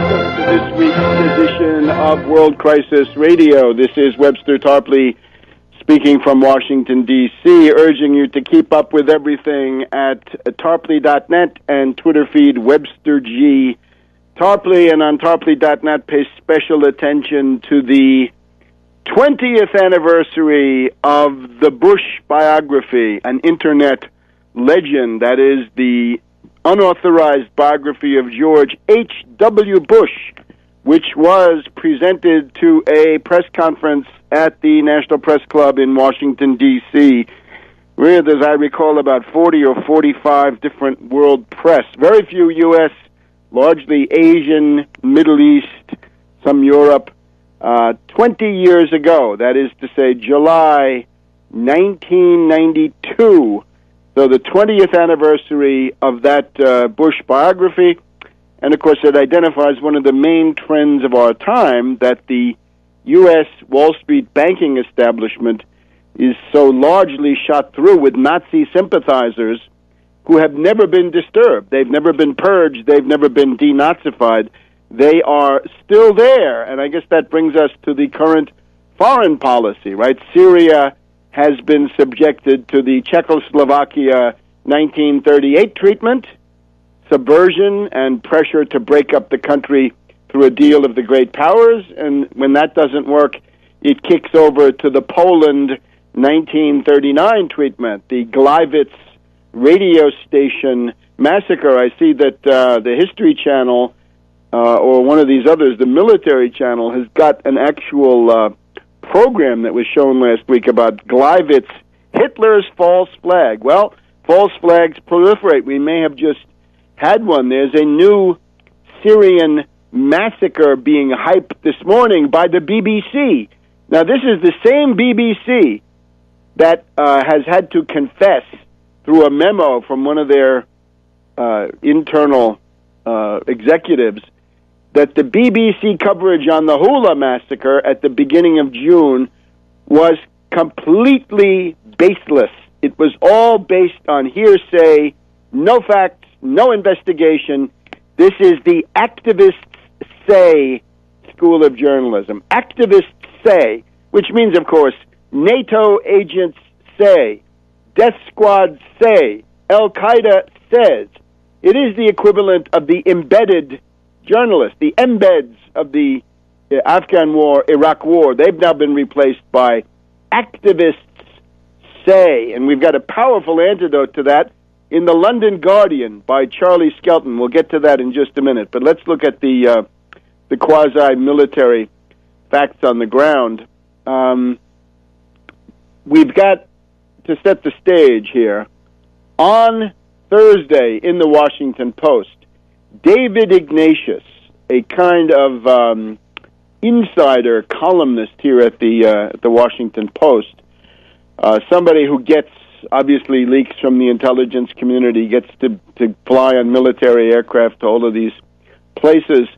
welcome to this week's edition of World Crisis Radio. This is Webster Tarpley speaking from Washington, D.C., urging you to keep up with everything at tarpley.net and Twitter feed Webster G. Tarpley, and on tarpley.net pay special attention to the 20th anniversary of the Bush biography, an internet legend that is the unauthorized biography of George H.W. Bush, which was presented to a press conference at the National Press Club in Washington, D.C., with, as I recall, about 40 or 45 different world press. Very few U.S., largely Asian, Middle East, some Europe. 20 years ago, that is to say July 1992, so the 20th anniversary of that Bush biography, and of course it identifies one of the main trends of our time, that the U.S. Wall Street banking establishment is so largely shot through with Nazi sympathizers who have never been disturbed. They've never been purged. They've never been denazified. They are still there, and I guess that brings us to the current foreign policy, right? Syria has been subjected to the Czechoslovakia 1938 treatment, subversion and pressure to break up the country through a deal of the great powers, and when that doesn't work, it kicks over to the Poland 1939 treatment, the Gleiwitz radio station massacre. I see that the History Channel, or one of these others, the Military Channel, has got an actual program that was shown last week about Gleiwitz, Hitler's false flag. Well, false flags proliferate. We may have just had one. There's a new Syrian massacre being hyped this morning by the BBC. Now, this is the same BBC that has had to confess through a memo from one of their internal executives that the BBC coverage on the Hula massacre at the beginning of June was completely baseless. It was all based on hearsay, no facts, no investigation. This is the activists say school of journalism. Activists say, which means, of course, NATO agents say, death squads say, Al-Qaeda says. It is the equivalent of the embedded journalists, the embeds of the Afghan war, Iraq war. They've now been replaced by activists say, and we've got a powerful antidote to that in the London Guardian by Charlie Skelton. We'll get to that in just a minute, but let's look at the quasi-military facts on the ground. We've got to set the stage here. On Thursday in the Washington Post, David Ignatius, a kind of insider columnist here at the Washington Post, somebody who gets, obviously, leaks from the intelligence community, gets to fly on military aircraft to all of these places.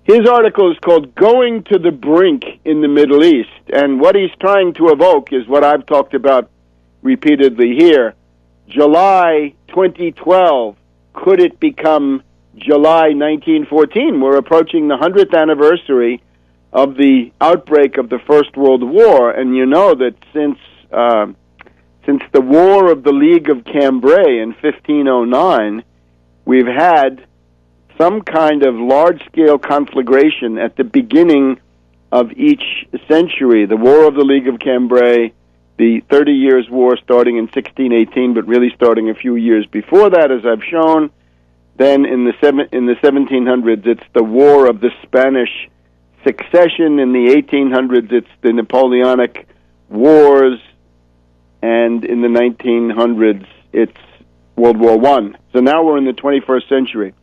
His article is called Going to the Brink in the Middle East, and what he's trying to evoke is what I've talked about repeatedly here. July 2012, could it become July 1914? We're approaching the 100th anniversary of the outbreak of the First World War, and you know that since the War of the League of Cambrai in 1509, we've had some kind of large-scale conflagration at the beginning of each century. The War of the League of Cambrai, the 30 Years' War starting in 1618, but really starting a few years before that, as I've shown. Then in the 1700s, it's the War of the Spanish Succession. In the 1800s, it's the Napoleonic Wars. And in the 1900s, it's World War I. So now we're in the 21st century.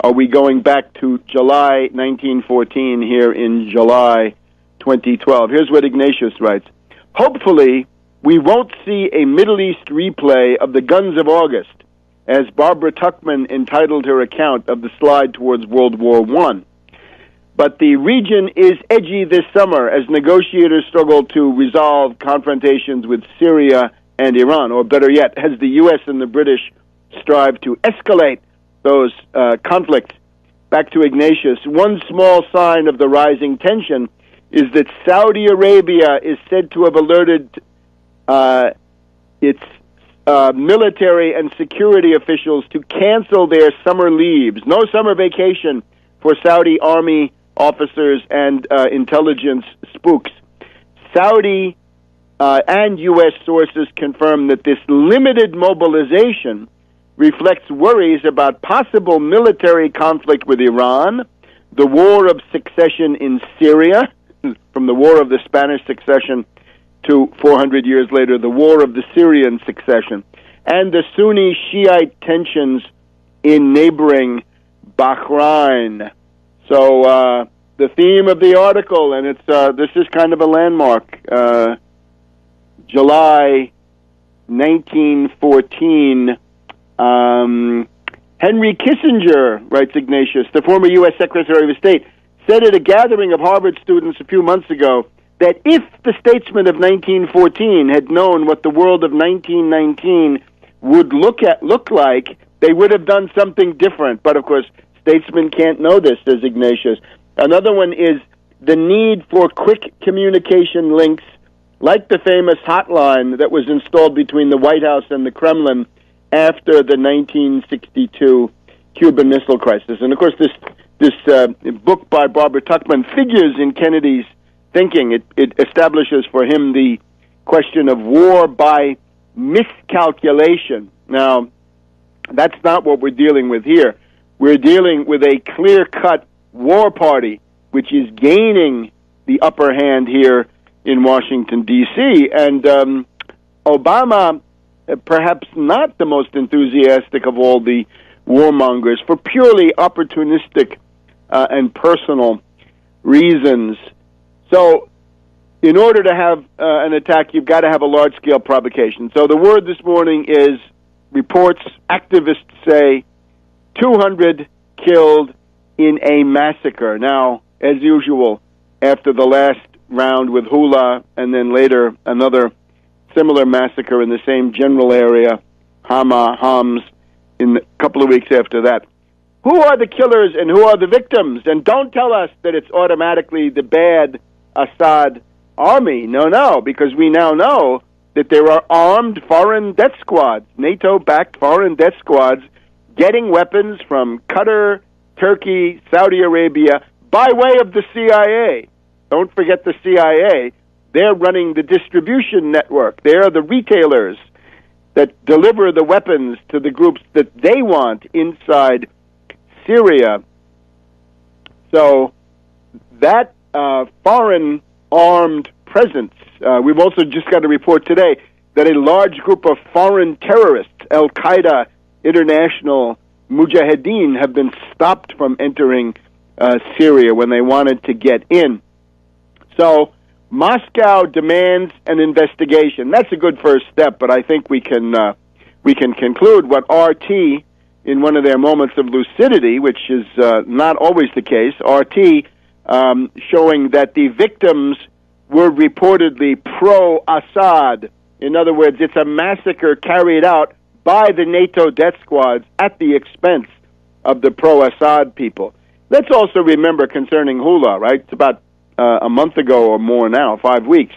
Are we going back to July 1914 here in July 2012? Here's what Ignatius writes. Hopefully, we won't see a Middle East replay of the Guns of August, as Barbara Tuchman entitled her account of the slide towards World War I. But the region is edgy this summer as negotiators struggle to resolve confrontations with Syria and Iran, or better yet, as the U.S. and the British strive to escalate those conflicts back to Ignatius, one small sign of the rising tension is that Saudi Arabia is said to have alerted its military and security officials to cancel their summer leaves. No summer vacation for Saudi army officers and intelligence spooks. Saudi and U.S. sources confirm that this limited mobilization reflects worries about possible military conflict with Iran, the war of succession in Syria, from the war of the Spanish succession to 400 years later, the war of the Syrian succession, and the Sunni Shiite tensions in neighboring Bahrain. So the theme of the article, and it's this is kind of a landmark, July 1914, Henry Kissinger, writes Ignatius, the former U.S. Secretary of State, said at a gathering of Harvard students a few months ago that if the statesmen of 1914 had known what the world of 1919 would look like, they would have done something different. But, of course, statesmen can't know this, says Ignatius. Another one is the need for quick communication links, like the famous hotline that was installed between the White House and the Kremlin after the 1962 Cuban Missile Crisis. And, of course, this book by Barbara Tuchman figures in Kennedy's thinking. It establishes for him the question of war by miscalculation. Now, that's not what we're dealing with here. We're dealing with a clear-cut war party, which is gaining the upper hand here in Washington, D.C., and Obama, perhaps not the most enthusiastic of all the warmongers, for purely opportunistic and personal reasons. So in order to have an attack, you've got to have a large-scale provocation. So the word this morning is, reports, activists say, 200 killed in a massacre. Now, as usual, after the last round with Hula, and then later another similar massacre in the same general area, Homs, in a couple of weeks after that. Who are the killers and who are the victims? And don't tell us that it's automatically the bad Assad army. No, because we now know that there are armed foreign death squads, NATO-backed foreign death squads, getting weapons from Qatar, Turkey, Saudi Arabia, by way of the CIA. Don't forget the CIA. They're running the distribution network. They're the retailers that deliver the weapons to the groups that they want inside Syria. So that foreign armed presence, we've also just got a report today that a large group of foreign terrorists, Al-Qaeda, international Mujahideen, have been stopped from entering Syria when they wanted to get in. So Moscow demands an investigation. That's a good first step, but I think we can conclude what RT, in one of their moments of lucidity, which is not always the case, RT showing that the victims were reportedly pro-Assad. In other words, it's a massacre carried out by the NATO death squads at the expense of the pro-Assad people. Let's also remember concerning Hula, right? It's about a month ago or more now, 5 weeks.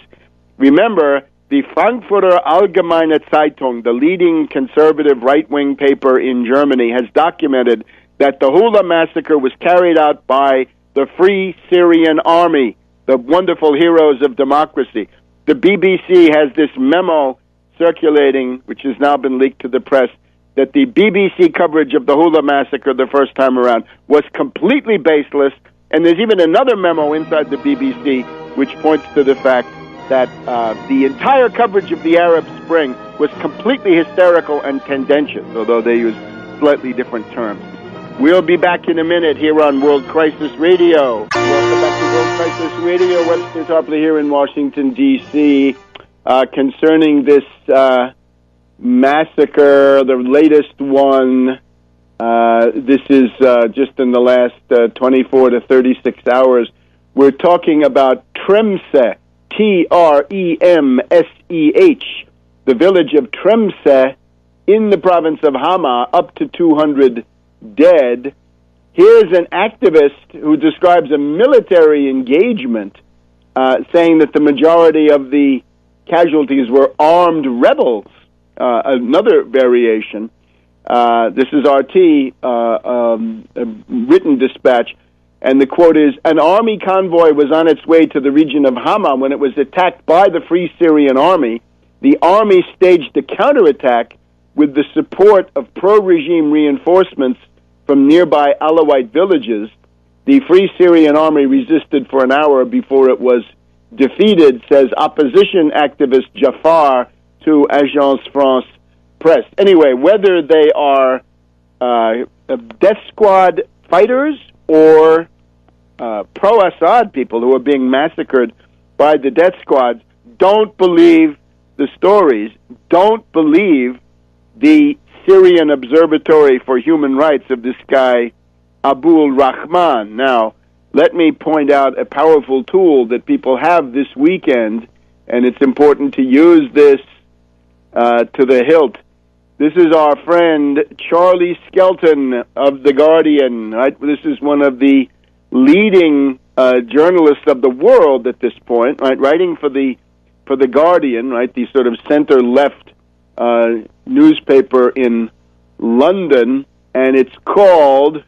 Remember, the Frankfurter Allgemeine Zeitung, the leading conservative right-wing paper in Germany, has documented that the Hula massacre was carried out by the Free Syrian Army, the wonderful heroes of democracy. The BBC has this memo circulating, which has now been leaked to the press, that the BBC coverage of the Hula massacre the first time around was completely baseless. And there's even another memo inside the BBC which points to the fact that the entire coverage of the Arab Spring was completely hysterical and tendentious, although they use slightly different terms. We'll be back in a minute here on World Crisis Radio. Welcome back to World Crisis Radio. Webster Tarpley here in Washington, D.C. Concerning this massacre, the latest one. This is just in the last 24 to 36 hours. We're talking about Tremseh, Tremseh, the village of Tremseh in the province of Hama, up to 200 dead. Here's an activist who describes a military engagement, saying that the majority of the casualties were armed rebels. Another variation. This is RT, a written dispatch, and the quote is, an army convoy was on its way to the region of Hama when it was attacked by the Free Syrian Army. The army staged a counterattack with the support of pro-regime reinforcements from nearby Alawite villages. The Free Syrian Army resisted for an hour before it was defeated, says opposition activist Jafar to Agence France Presse. Anyway, whether they are death squad fighters or pro-Assad people who are being massacred by the death squads, don't believe the stories. Don't believe the Syrian Observatory for Human Rights of this guy, Abul Rahman. Now, let me point out a powerful tool that people have this weekend, and it's important to use this to the hilt. This is our friend Charlie Skelton of The Guardian. Right? This is one of the leading journalists of the world at this point, right? Writing for the Guardian, right? The sort of center-left newspaper in London, and it's called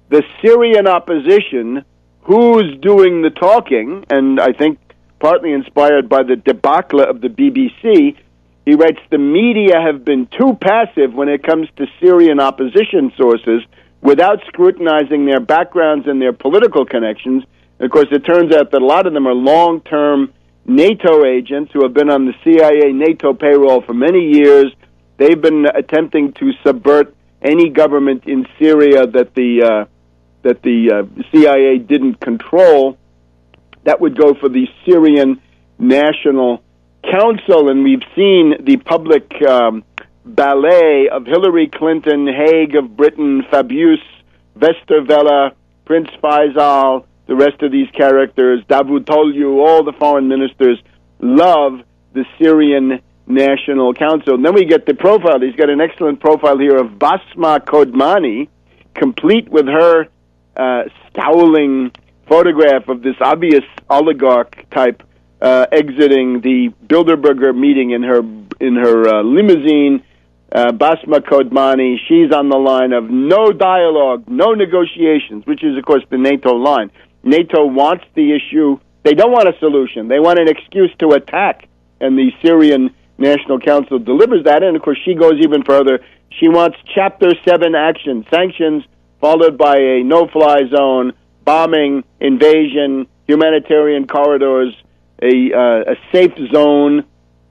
The Syrian Opposition, Who's Doing the Talking? And I think partly inspired by the debacle of the BBC, he writes, the media have been too passive when it comes to Syrian opposition sources without scrutinizing their backgrounds and their political connections. And of course, it turns out that a lot of them are long-term NATO agents who have been on the CIA NATO payroll for many years. They've been attempting to subvert any government in Syria that the CIA didn't control. That would go for the Syrian National Council, and we've seen the public ballet of Hillary Clinton, Haig of Britain, Fabius Westerwelle, Prince Faisal, the rest of these characters, Davutoglu, all the foreign ministers love the Syrian National Council. And then we get the profile. He's got an excellent profile here of Basma Kodmani, complete with her scowling photograph of this obvious oligarch type exiting the Bilderberger meeting in her limousine. Basma Kodmani, she's on the line of no dialogue, no negotiations, which is, of course, the NATO line. NATO wants the issue. They don't want a solution. They want an excuse to attack, and the Syrian National Council delivers that. And, of course, she goes even further. She wants Chapter 7 action, sanctions followed by a no-fly zone, bombing, invasion, humanitarian corridors, a safe zone,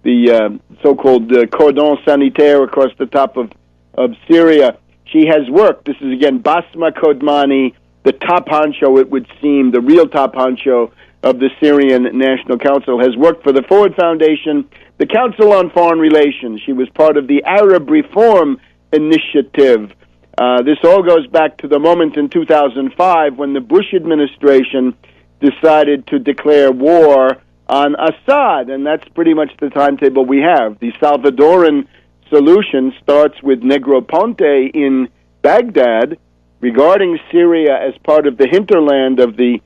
the so-called cordon sanitaire across the top of Syria. She has worked. This is, again, Basma Kodmani, the top honcho, it would seem, the real top honcho of the Syrian National Council, has worked for the Ford Foundation, the Council on Foreign Relations. She was part of the Arab Reform Initiative. This all goes back to the moment in 2005 when the Bush administration decided to declare war on Assad, and that's pretty much the timetable we have. The Salvadoran solution starts with Negroponte in Baghdad, regarding Syria as part of the hinterland of the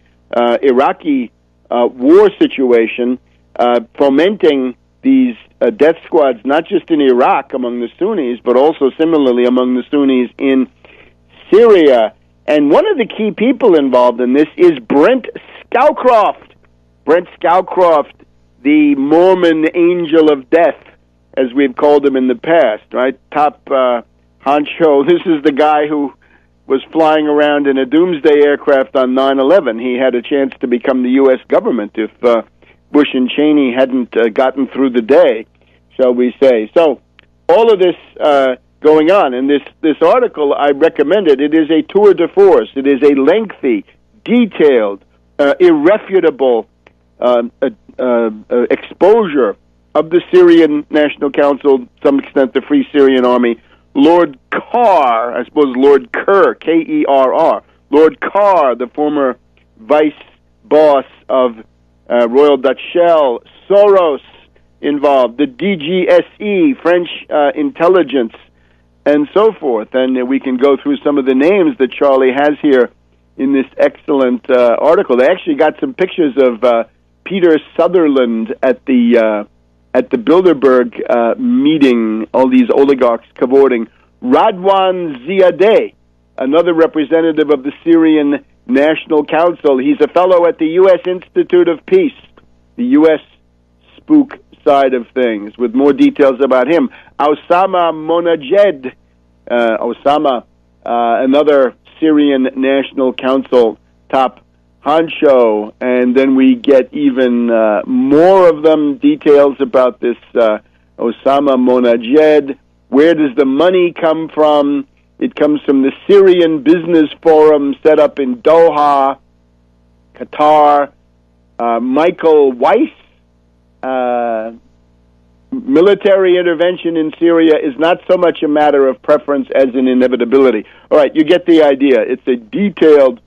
Iraqi war situation, fomenting these death squads, not just in Iraq among the Sunnis, but also similarly among the Sunnis in Syria. And one of the key people involved in this is Brent Scowcroft. Brent Scowcroft, the Mormon angel of death, as we've called him in the past, right? Top honcho. This is the guy who was flying around in a doomsday aircraft on 9/11. He had a chance to become the U.S. government if Bush and Cheney hadn't gotten through the day, shall we say. So all of this going on, and this article, I recommend it. It is a tour de force. It is a lengthy, detailed, irrefutable exposure of the Syrian National Council, to some extent the Free Syrian Army. Lord Carr, I suppose Lord Kerr, K-E-R-R, Lord Carr, the former vice boss of Royal Dutch Shell, Soros involved, the DGSE, French intelligence, and so forth. And we can go through some of the names that Charlie has here in this excellent article. They actually got some pictures of Peter Sutherland at the Bilderberg meeting, all these oligarchs cavorting. Radwan Ziadeh, another representative of the Syrian National Council. He's a fellow at the U.S. Institute of Peace, the U.S. spook side of things, with more details about him. Osama Monajed, another Syrian National Council top honcho, and then we get even more of them, details about this Osama Monajed. Where does the money come from? It comes from the Syrian Business Forum set up in Doha, Qatar. Michael Weiss, military intervention in Syria is not so much a matter of preference as an inevitability. All right, you get the idea. It's a detailed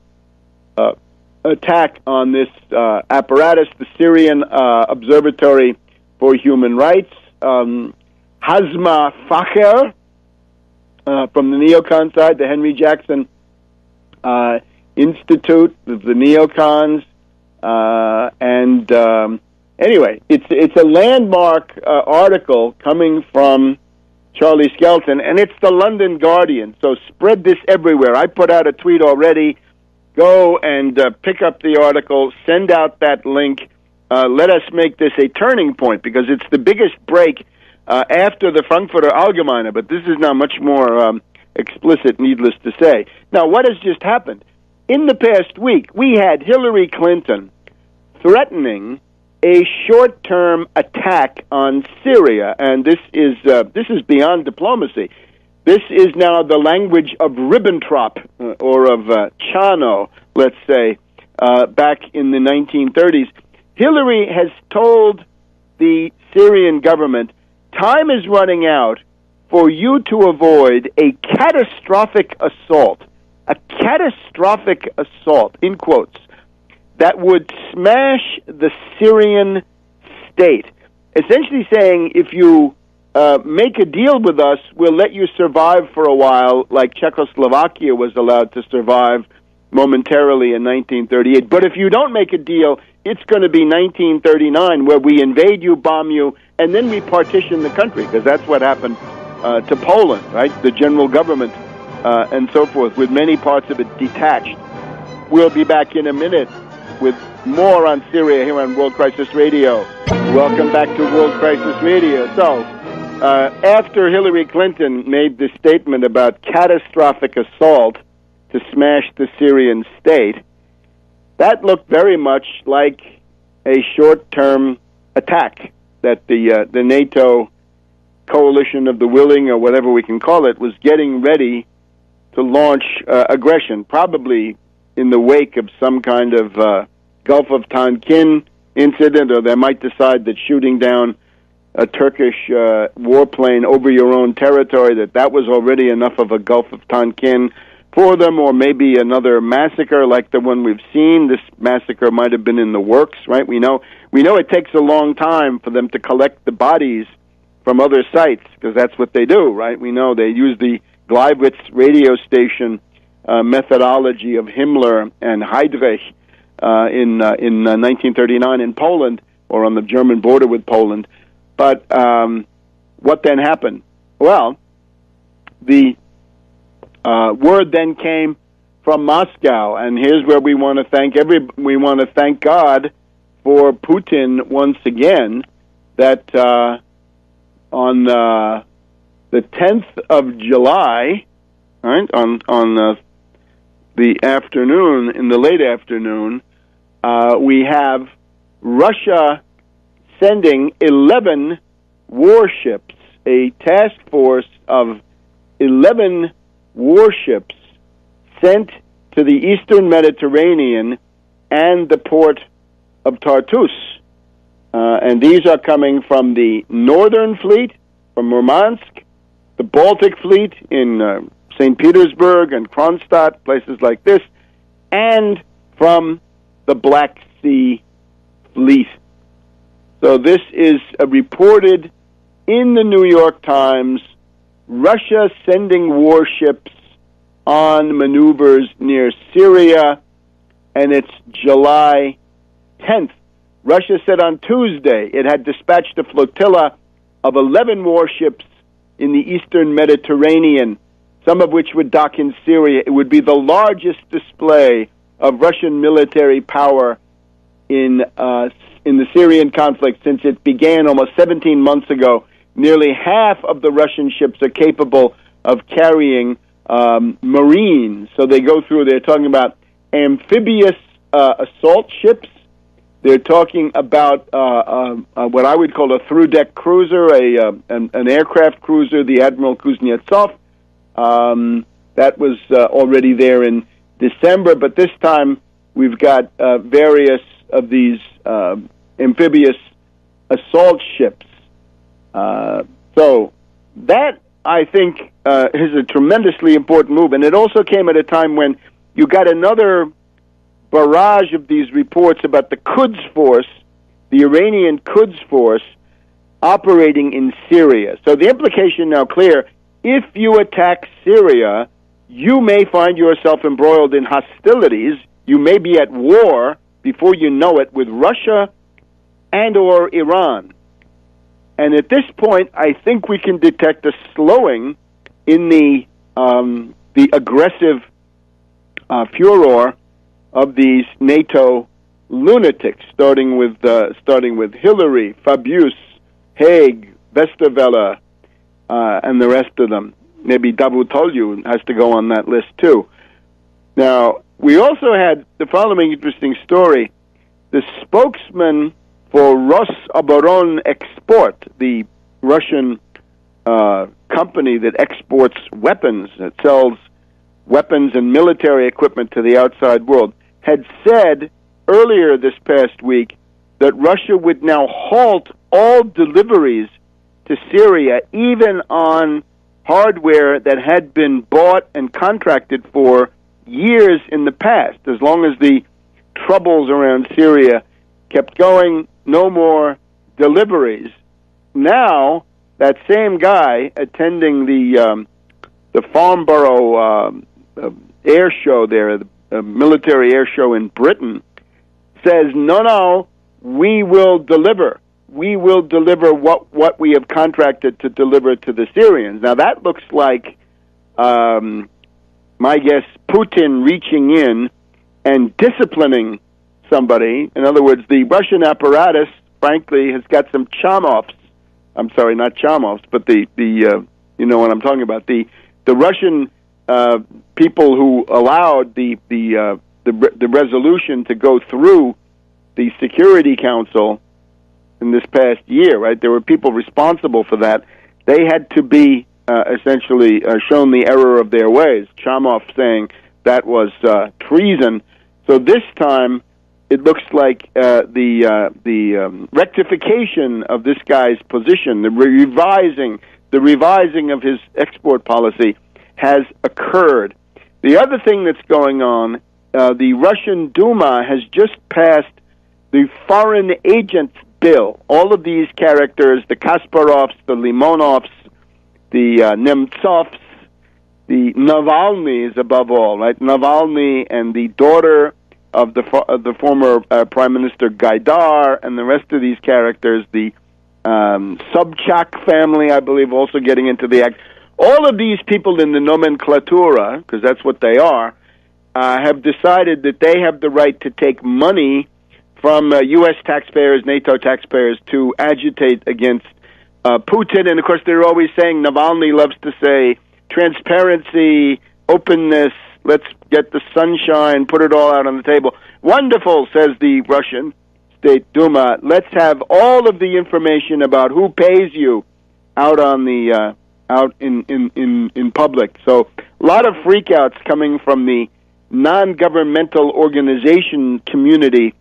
attack on this apparatus, the Syrian Observatory for Human Rights. Hazma Fakher, from the neocon side, the Henry Jackson Institute of the neocons. Anyway, it's a landmark article coming from Charlie Skelton, and it's the London Guardian. So spread this everywhere. I put out a tweet already. Go and pick up the article, send out that link. Let us make this a turning point, because it's the biggest break after the Frankfurter Allgemeine, but this is now much more explicit, needless to say. Now, what has just happened? In the past week, we had Hillary Clinton threatening a short-term attack on Syria, and this is beyond diplomacy. This is now the language of Ribbentrop, or of Chano, let's say, back in the 1930s. Hillary has told the Syrian government, time is running out for you to avoid a catastrophic assault, in quotes, that would smash the Syrian state. Essentially saying, if you make a deal with us, we'll let you survive for a while, like Czechoslovakia was allowed to survive momentarily in 1938. But if you don't make a deal, it's going to be 1939, where we invade you, bomb you, and then we partition the country, because that's what happened to Poland, right? The general government and so forth, with many parts of it detached. We'll be back in a minute with more on Syria here on World Crisis Radio. Welcome back to World Crisis Radio. So, after Hillary Clinton made this statement about catastrophic assault to smash the Syrian state, that looked very much like a short-term attack that the NATO coalition of the willing, or whatever we can call it, was getting ready to launch aggression, probably in the wake of some kind of Gulf of Tonkin incident, or they might decide that shooting down a Turkish warplane over your own territory, that was already enough of a Gulf of Tonkin for them, or maybe another massacre like the one we've seen. This massacre might have been in the works, right? We know it takes a long time for them to collect the bodies from other sites, because that's what they do, right? We know they use the Gleiwitz radio station methodology of Himmler and Heydrich in 1939 in Poland, or on the German border with Poland. But what then happened? Well, the word then came from Moscow, and here's where we want to thank God for Putin once again, that on the 10th of July, right, on the afternoon, in the late afternoon, we have Russia sending 11 warships, a task force of 11 warships sent to the eastern Mediterranean and the port of Tartus. And these are coming from the Northern Fleet, from Murmansk, the Baltic Fleet in St. Petersburg and Kronstadt, places like this, and from the Black Sea Fleet. So this is reported in the New York Times Russia sending warships on maneuvers near Syria, and it's July 10th. Russia said on Tuesday it had dispatched a flotilla of 11 warships in the eastern Mediterranean, some of which would dock in Syria. It would be the largest display of Russian military power in the Syrian conflict since it began almost 17 months ago. Nearly half of the Russian ships are capable of carrying Marines. So they're talking about amphibious assault ships. They're talking about what I would call a through-deck cruiser, an aircraft cruiser, the Admiral Kuznetsov. That was already there in December, but this time we've got various of these amphibious assault ships. So that, I think, is a tremendously important move, and it also came at a time when you got another barrage of these reports about the Quds Force, the Iranian Quds Force, operating in Syria. So the implication now clear: if you attack Syria, you may find yourself embroiled in hostilities. You may be at war before you know it with Russia and or Iran. And at this point, I think we can detect a slowing in the aggressive furor of these NATO lunatics, starting with Hillary, Fabius, Haig, Westerwelle, and the rest of them. Maybe Davutoglu has to go on that list too. Now, we also had the following interesting story. The spokesman for Rosoboron Export, the Russian company that exports weapons, that sells weapons and military equipment to the outside world, had said earlier this past week that Russia would now halt all deliveries to Syria, even on hardware that had been bought and contracted for years in the past. As long as the troubles around Syria kept going, no more deliveries. Now, that same guy attending the Farnborough air show there, the military air show in Britain, says, no, we will deliver. We will deliver what we have contracted to deliver to the Syrians. Now, that looks like, my guess, Putin reaching in and disciplining somebody. In other words, the Russian apparatus, frankly, has got some chom-offs. I'm sorry, not chom-offs, but the you know what I'm talking about. The Russian people who allowed the resolution to go through the Security Council in this past year, right? There were people responsible for that. They had to be essentially shown the error of their ways. Chomov saying that was treason. So this time, it looks like the rectification of this guy's position, the revising of his export policy, has occurred. The other thing that's going on, the Russian Duma has just passed the foreign agents bill. All of these characters, the Kasparovs, the Limonovs, the Nemtsovs, the Navalnys above all, right? Navalny and the daughter of the former Prime Minister Gaidar and the rest of these characters, the Sobchak family, I believe, also getting into the act. All of these people in the nomenclatura, because that's what they are, have decided that they have the right to take money from U.S. taxpayers, NATO taxpayers, to agitate against Putin. And, of course, they're always saying, Navalny loves to say, transparency, openness, let's get the sunshine, put it all out on the table. Wonderful, says the Russian State Duma. Let's have all of the information about who pays you out on the out in public. So a lot of freakouts coming from the non-governmental organization community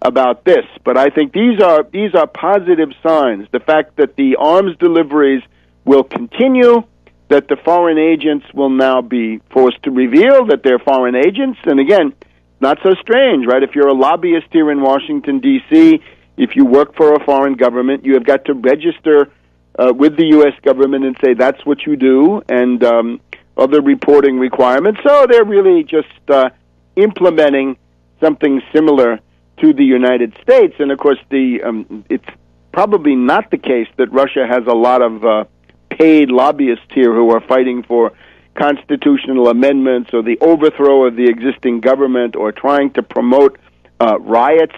about this. But I think these are positive signs. The fact that the arms deliveries will continue, that the foreign agents will now be forced to reveal that they're foreign agents. And again, not so strange, right? If you're a lobbyist here in Washington, D.C., if you work for a foreign government, you have got to register with the U.S. government and say that's what you do, and other reporting requirements. So they're really just implementing something similar to the United States. And of course, it's probably not the case that Russia has a lot of paid lobbyists here who are fighting for constitutional amendments or the overthrow of the existing government or trying to promote riots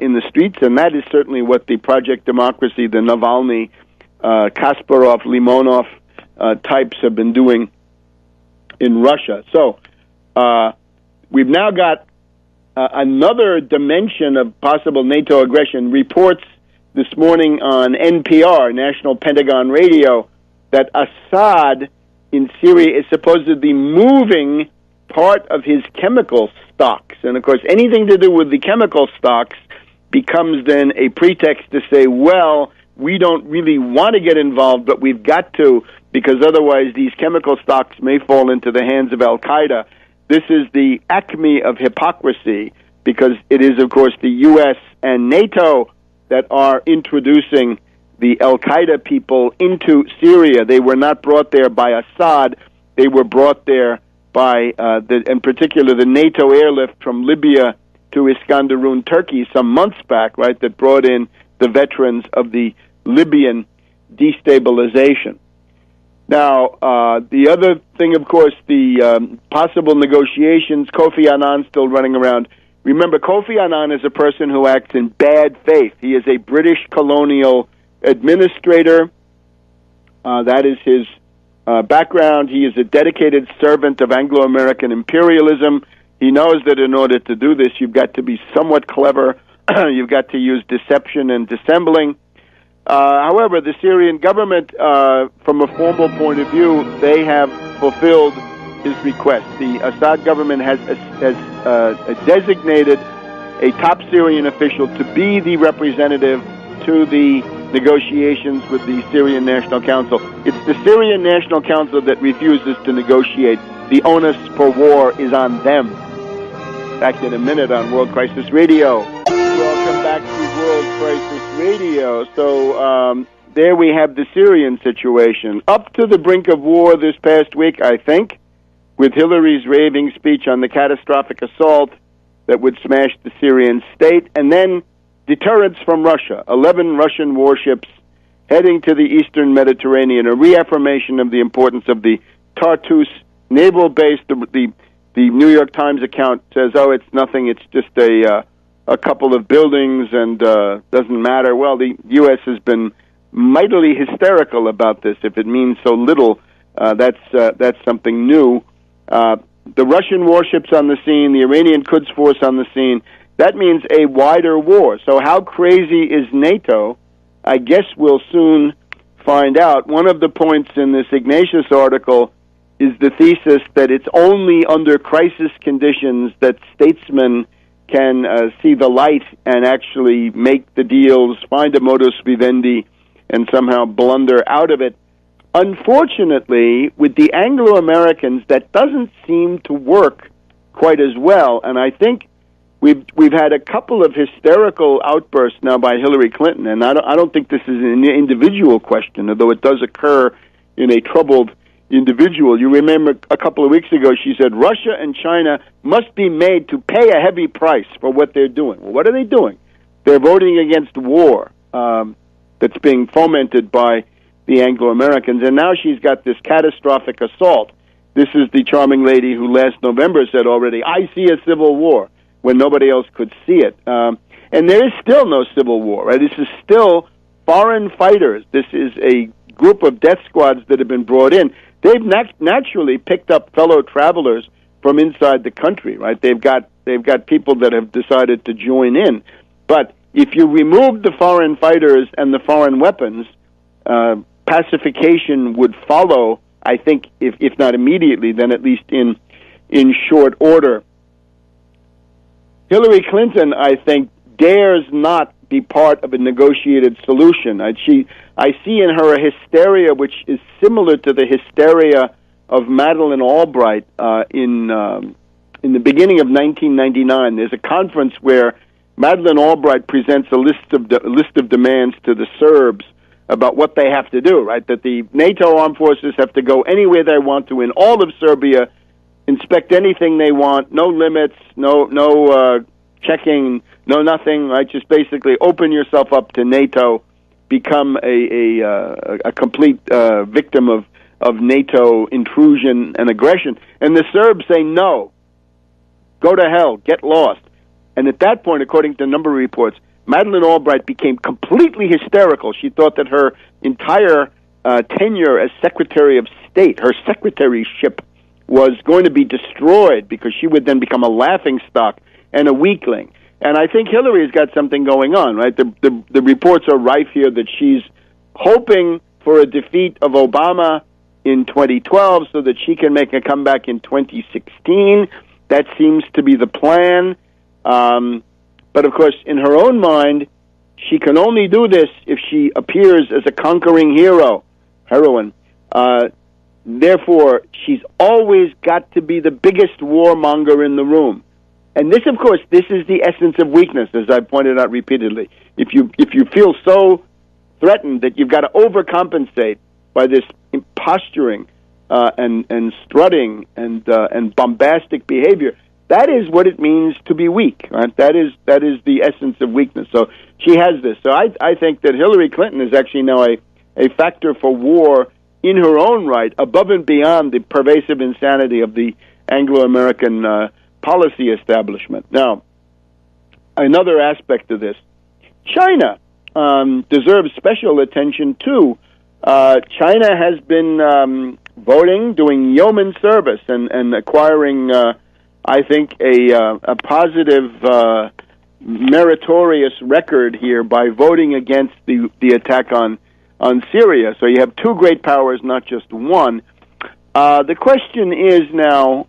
in the streets. And that is certainly what the Project Democracy, the Navalny, Kasparov, Limonov types have been doing in Russia. So we've now got another dimension of possible NATO aggression. Reports this morning on NPR, National Pentagon Radio, that Assad in Syria is supposedly moving part of his chemical stocks. And, of course, anything to do with the chemical stocks becomes then a pretext to say, well, we don't really want to get involved, but we've got to, because otherwise these chemical stocks may fall into the hands of Al-Qaeda. This is the acme of hypocrisy, because it is, of course, the U.S. and NATO that are introducing the Al-Qaeda people into Syria. They were not brought there by Assad. They were brought there by, in particular, the NATO airlift from Libya to Iskandarun, Turkey, some months back, right, that brought in the veterans of the Libyan destabilization. Now, the other thing, of course, the possible negotiations, Kofi Annan still running around. Remember, Kofi Annan is a person who acts in bad faith. He is a British colonial administrator. That is his background. He is a dedicated servant of Anglo-American imperialism. He knows that in order to do this, you've got to be somewhat clever. You've got to use deception and dissembling. However, the Syrian government, from a formal point of view, they have fulfilled his request. The Assad government has designated a top Syrian official to be the representative to the negotiations with the Syrian National Council. It's the Syrian National Council that refuses to negotiate. The onus for war is on them. Back in a minute on World Crisis Radio. Welcome back to World Crisis Radio. So there we have the Syrian situation. Up to the brink of war this past week, I think, with Hillary's raving speech on the catastrophic assault that would smash the Syrian state, and then deterrence from Russia. 11 Russian warships heading to the eastern Mediterranean, a reaffirmation of the importance of the Tartus naval base. The New York Times account says, oh, it's nothing, it's just a couple of buildings and doesn't matter. Well, the U.S. has been mightily hysterical about this. If it means so little, that's something new. The Russian warships on the scene, the Iranian Quds Force on the scene, that means a wider war. So how crazy is NATO? I guess we'll soon find out. One of the points in this Ignatius article is the thesis that it's only under crisis conditions that statesmen can see the light and actually make the deals, find a modus vivendi, and somehow blunder out of it. Unfortunately, with the Anglo-Americans, that doesn't seem to work quite as well, and I think we've had a couple of hysterical outbursts now by Hillary Clinton, and I don't think this is an individual question, although it does occur in a troubled individual. You remember a couple of weeks ago she said Russia and China must be made to pay a heavy price for what they're doing. Well, what are they doing? They're voting against war that's being fomented by the Anglo-Americans, and now she's got this catastrophic assault. This is the charming lady who last November said already, I see a civil war, when nobody else could see it. And there is still no civil war, right? This is still foreign fighters. This is a group of death squads that have been brought in. They've naturally picked up fellow travelers from inside the country, right? They've got people that have decided to join in. But if you remove the foreign fighters and the foreign weapons, pacification would follow, I think, if not immediately, then at least in short order. Hillary Clinton, I think, dares not be part of a negotiated solution. I see in her a hysteria which is similar to the hysteria of Madeleine Albright in the beginning of 1999. There's a conference where Madeleine Albright presents a list of demands to the Serbs about what they have to do, right? That the NATO armed forces have to go anywhere they want to in all of Serbia, inspect anything they want, no limits, no checking, no nothing, right? Just basically open yourself up to NATO, become a complete victim of NATO intrusion and aggression. And the Serbs say no, go to hell, get lost. And at that point, according to a number of reports, Madeleine Albright became completely hysterical. She thought that her entire tenure as Secretary of State, her secretaryship, was going to be destroyed because she would then become a laughingstock and a weakling. And I think Hillary's got something going on, right? The reports are rife here that she's hoping for a defeat of Obama in 2012 so that she can make a comeback in 2016. That seems to be the plan. But, of course, in her own mind, she can only do this if she appears as a conquering heroine. Therefore, she's always got to be the biggest warmonger in the room. And this, of course, this is the essence of weakness, as I've pointed out repeatedly. If you feel so threatened that you've got to overcompensate by this posturing and strutting and bombastic behavior, that is what it means to be weak. Right? That is the essence of weakness. So she has this. So I think that Hillary Clinton is actually now a factor for war in her own right, above and beyond the pervasive insanity of the Anglo-American policy establishment. Now, another aspect of this, China deserves special attention too. China has been voting, doing yeoman service, and acquiring, I think, a positive, meritorious record here by voting against the attack on Syria. So you have two great powers, not just one. The question is now,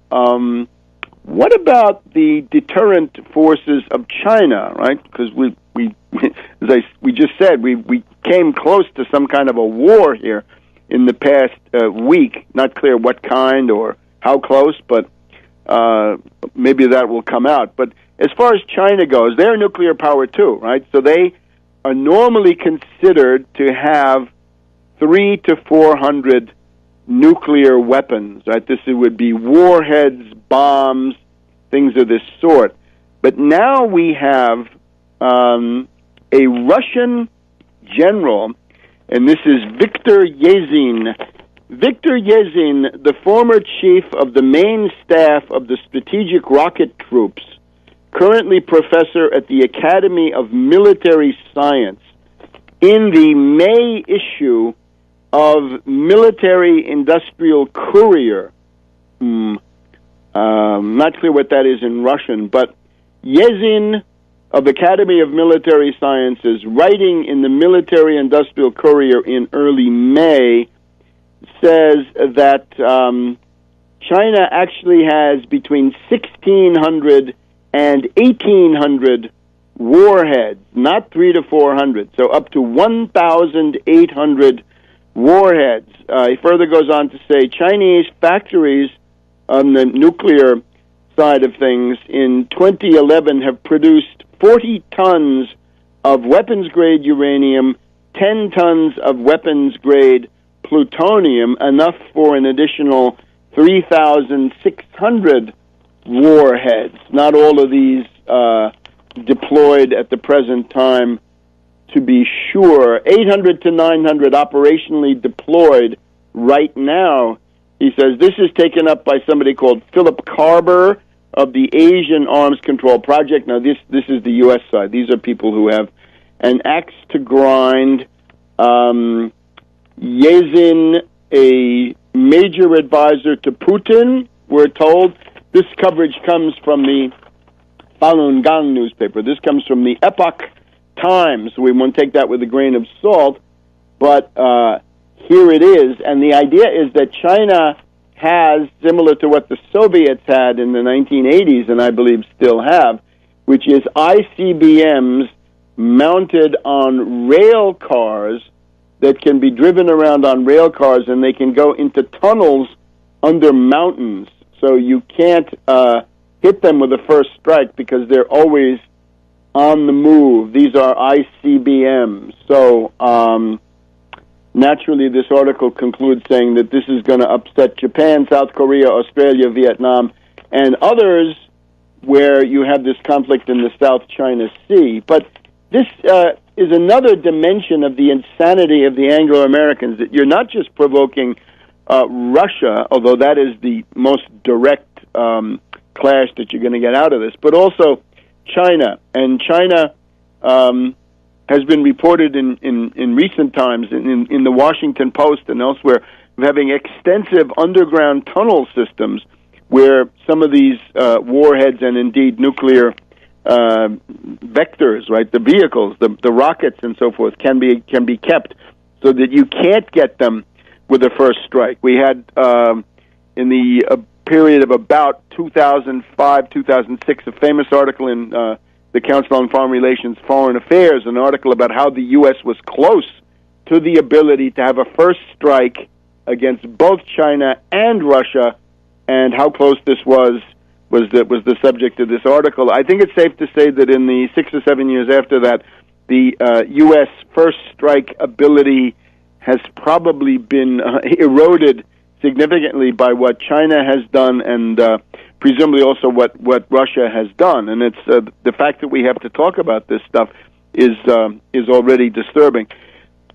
what about the deterrent forces of China, right? Because we just said, we came close to some kind of a war here in the past week. Not clear what kind or how close, but maybe that will come out. But as far as China goes, they're a nuclear power too, right? So they are normally considered to have 300 to 400 nuclear weapons, right? This would be warheads, bombs, things of this sort. But now we have a Russian general, and this is Viktor Yezin. Viktor Yezin, the former chief of the main staff of the Strategic Rocket Troops, currently professor at the Academy of Military Science, in the May issue of Military Industrial Courier. Not clear what that is in Russian, but Yezin of Academy of Military Sciences, writing in the Military Industrial Courier in early May, says that China actually has between 1,600 and 1,800 warheads, not 300 to 400, so up to 1,800 warheads. He further goes on to say Chinese factories on the nuclear side of things in 2011 have produced 40 tons of weapons-grade uranium, 10 tons of weapons-grade plutonium, enough for an additional 3,600 warheads. Not all of these deployed at the present time, to be sure. 800 to 900 operationally deployed right now. He says this is taken up by somebody called Philip Carber of the Asian Arms Control Project. Now, this is the U.S. side. These are people who have an axe to grind. Yezin, a major advisor to Putin, we're told. This coverage comes from the Falun Gong newspaper. This comes from the Epoch Times. We want to take that with a grain of salt, but here it is. And the idea is that China has, similar to what the Soviets had in the 1980s, and I believe still have, which is ICBMs mounted on rail cars that can be driven around on rail cars, and they can go into tunnels under mountains. So you can't hit them with a first strike because they're always on the move. These are ICBMs. So naturally, this article concludes saying that this is going to upset Japan, South Korea, Australia, Vietnam, and others where you have this conflict in the South China Sea. But this is another dimension of the insanity of the Anglo-Americans, that you're not just provoking Russia, although that is the most direct clash that you're going to get out of this, but also China. And China has been reported in recent times in the Washington Post and elsewhere of having extensive underground tunnel systems where some of these warheads and indeed nuclear vectors, right, the vehicles, the rockets and so forth, can be kept so that you can't get them with a first strike. We had in the period of about 2005, 2006, a famous article in the Council on Foreign Relations, Foreign Affairs, an article about how the U.S. was close to the ability to have a first strike against both China and Russia, and how close this was the subject of this article. I think it's safe to say that in the 6 or 7 years after that, the U.S. first strike ability has probably been eroded significantly by what China has done and presumably also what Russia has done. And it's the fact that we have to talk about this stuff is already disturbing.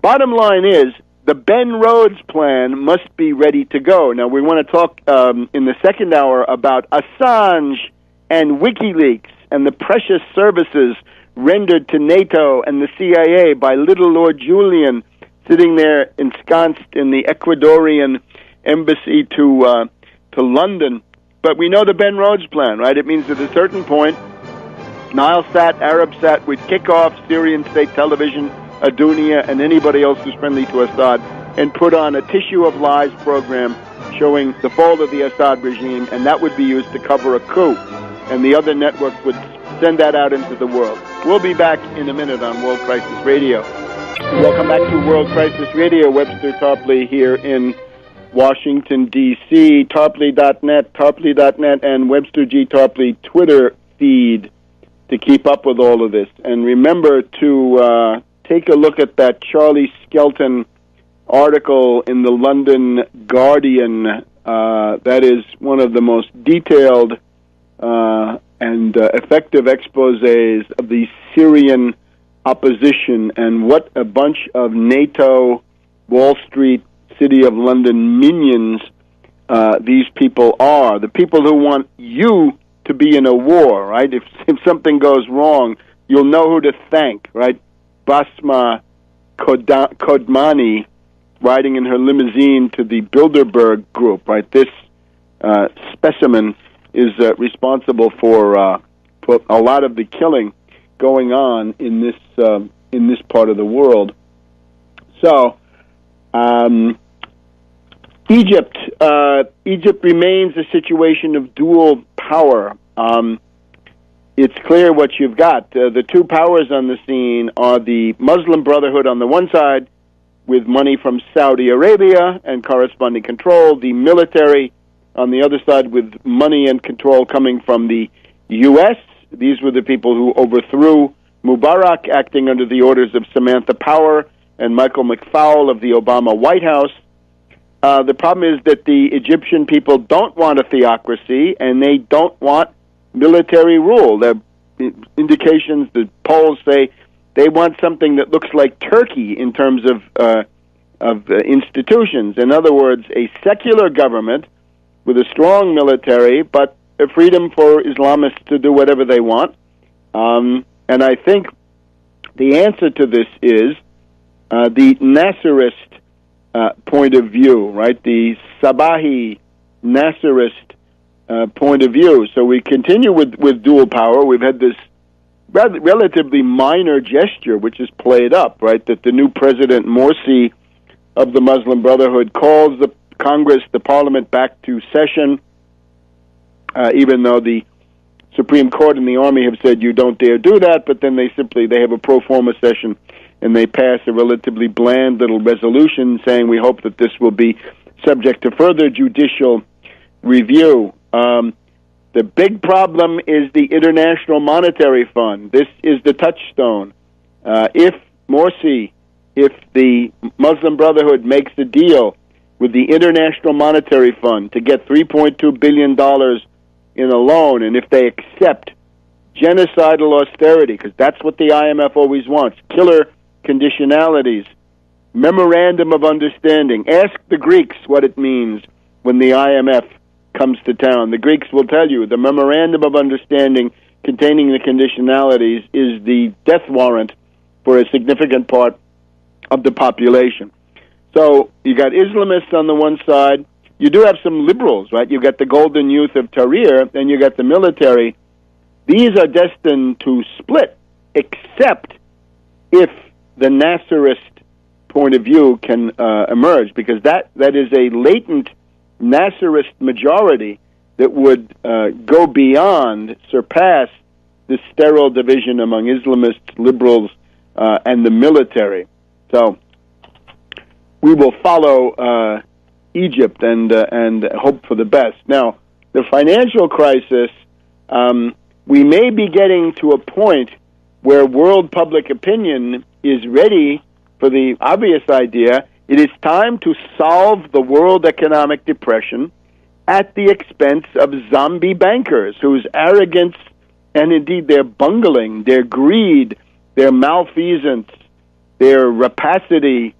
Bottom line is, the Ben Rhodes plan must be ready to go. Now, we want to talk in the second hour about Assange and WikiLeaks and the precious services rendered to NATO and the CIA by little Lord Julian sitting there ensconced in the Ecuadorian embassy to London. But we know the Ben Rhodes plan, right? It means at a certain point, Nilesat, Arabsat would kick off Syrian state television, Adunia, and anybody else who's friendly to Assad, and put on a Tissue of Lies program showing the fall of the Assad regime, and that would be used to cover a coup. And the other networks would send that out into the world. We'll be back in a minute on World Crisis Radio. Welcome back to World Crisis Radio. Webster Tarpley here in Washington, D.C. Tarpley.net, and Webster G. Tarpley Twitter feed to keep up with all of this. And remember to take a look at that Charlie Skelton article in the London Guardian. That is one of the most detailed and effective exposés of the Syrian opposition and what a bunch of NATO, Wall Street, City of London minions these people are. The people who want you to be in a war, right? If something goes wrong, you'll know who to thank, right? Basma Kodmani riding in her limousine to the Bilderberg group, right? This specimen is responsible for a lot of the killing going on in this part of the world. So, Egypt remains a situation of dual power. It's clear what you've got. The two powers on the scene are the Muslim Brotherhood on the one side, with money from Saudi Arabia and corresponding control, the military on the other side with money and control coming from the U.S. These were the people who overthrew Mubarak, acting under the orders of Samantha Power and Michael McFaul of the Obama White House. The problem is that the Egyptian people don't want a theocracy, and they don't want military rule. There are indications, the polls say, they want something that looks like Turkey in terms of institutions. In other words, a secular government with a strong military, but a freedom for Islamists to do whatever they want. And I think the answer to this is the Nasserist point of view, right? The Sabahi Nasserist point of view. So we continue with dual power. We've had this relatively minor gesture, which is played up, right? That the new president, Morsi, of the Muslim Brotherhood, calls the Congress, the Parliament, back to session, even though the Supreme Court and the Army have said you don't dare do that, but then they have a pro forma session and they pass a relatively bland little resolution saying we hope that this will be subject to further judicial review. The big problem is the International Monetary Fund. This is the touchstone. If Morsi if the Muslim Brotherhood makes a deal with the International Monetary Fund to get $3.2 billion in a loan, and if they accept genocidal austerity, because that's what the IMF always wants, killer conditionalities, memorandum of understanding. Ask the Greeks what it means when the IMF comes to town. The Greeks will tell you the memorandum of understanding containing the conditionalities is the death warrant for a significant part of the population. So you got Islamists on the one side. You do have some liberals, right? You got the golden youth of Tahrir, and you got the military. These are destined to split, except if the Nasserist point of view can emerge, because that is a latent Nasserist majority that would go beyond, surpass the sterile division among Islamists, liberals, and the military. So we will follow Egypt and hope for the best. Now, the financial crisis, we may be getting to a point where world public opinion is ready for the obvious idea. It is time to solve the world economic depression at the expense of zombie bankers whose arrogance and indeed their bungling, their greed, their malfeasance, their rapacity,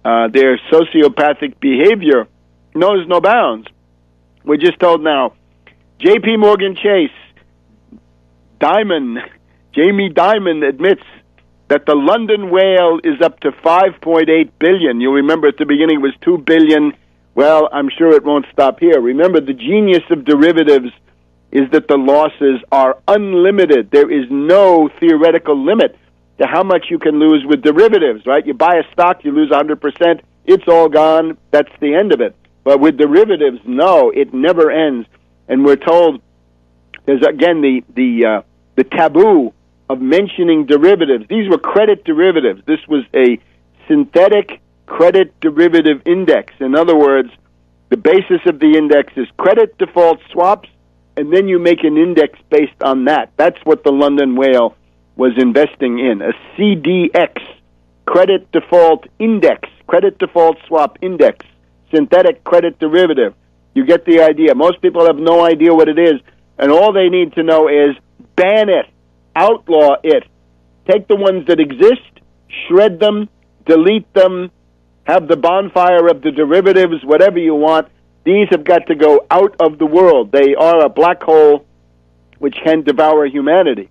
their sociopathic behavior knows no bounds. We're just told now, J.P. Morgan Chase, Jamie Dimon admits that the London whale is up to $5.8 billion. You'll remember at the beginning it was $2 billion. Well, I'm sure it won't stop here. Remember, the genius of derivatives is that the losses are unlimited. There is no theoretical limit to how much you can lose with derivatives, right? You buy a stock, you lose 100%, it's all gone, that's the end of it. But with derivatives, no, it never ends. And we're told there's, again, the taboo of mentioning derivatives. These were credit derivatives. This was a synthetic credit derivative index. In other words, the basis of the index is credit default swaps, and then you make an index based on that. That's what the London whale was investing in, a CDX, credit default index, credit default swap index, synthetic credit derivative. You get the idea. Most people have no idea what it is, and all they need to know is ban it, outlaw it. Take the ones that exist, shred them, delete them, have the bonfire of the derivatives, whatever you want. These have got to go out of the world. They are a black hole which can devour humanity.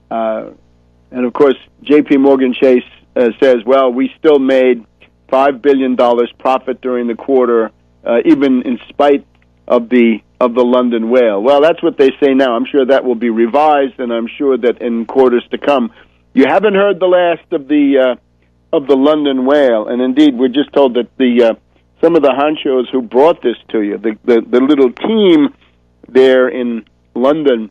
And of course, J.P. Morgan Chase says, well, we still made $5 billion profit during the quarter, even in spite of the London whale. Well, that's what they say now. I'm sure that will be revised, and I'm sure that in quarters to come, you haven't heard the last of the London whale. And indeed, we're just told that some of the honchos who brought this to you, the little team there in London,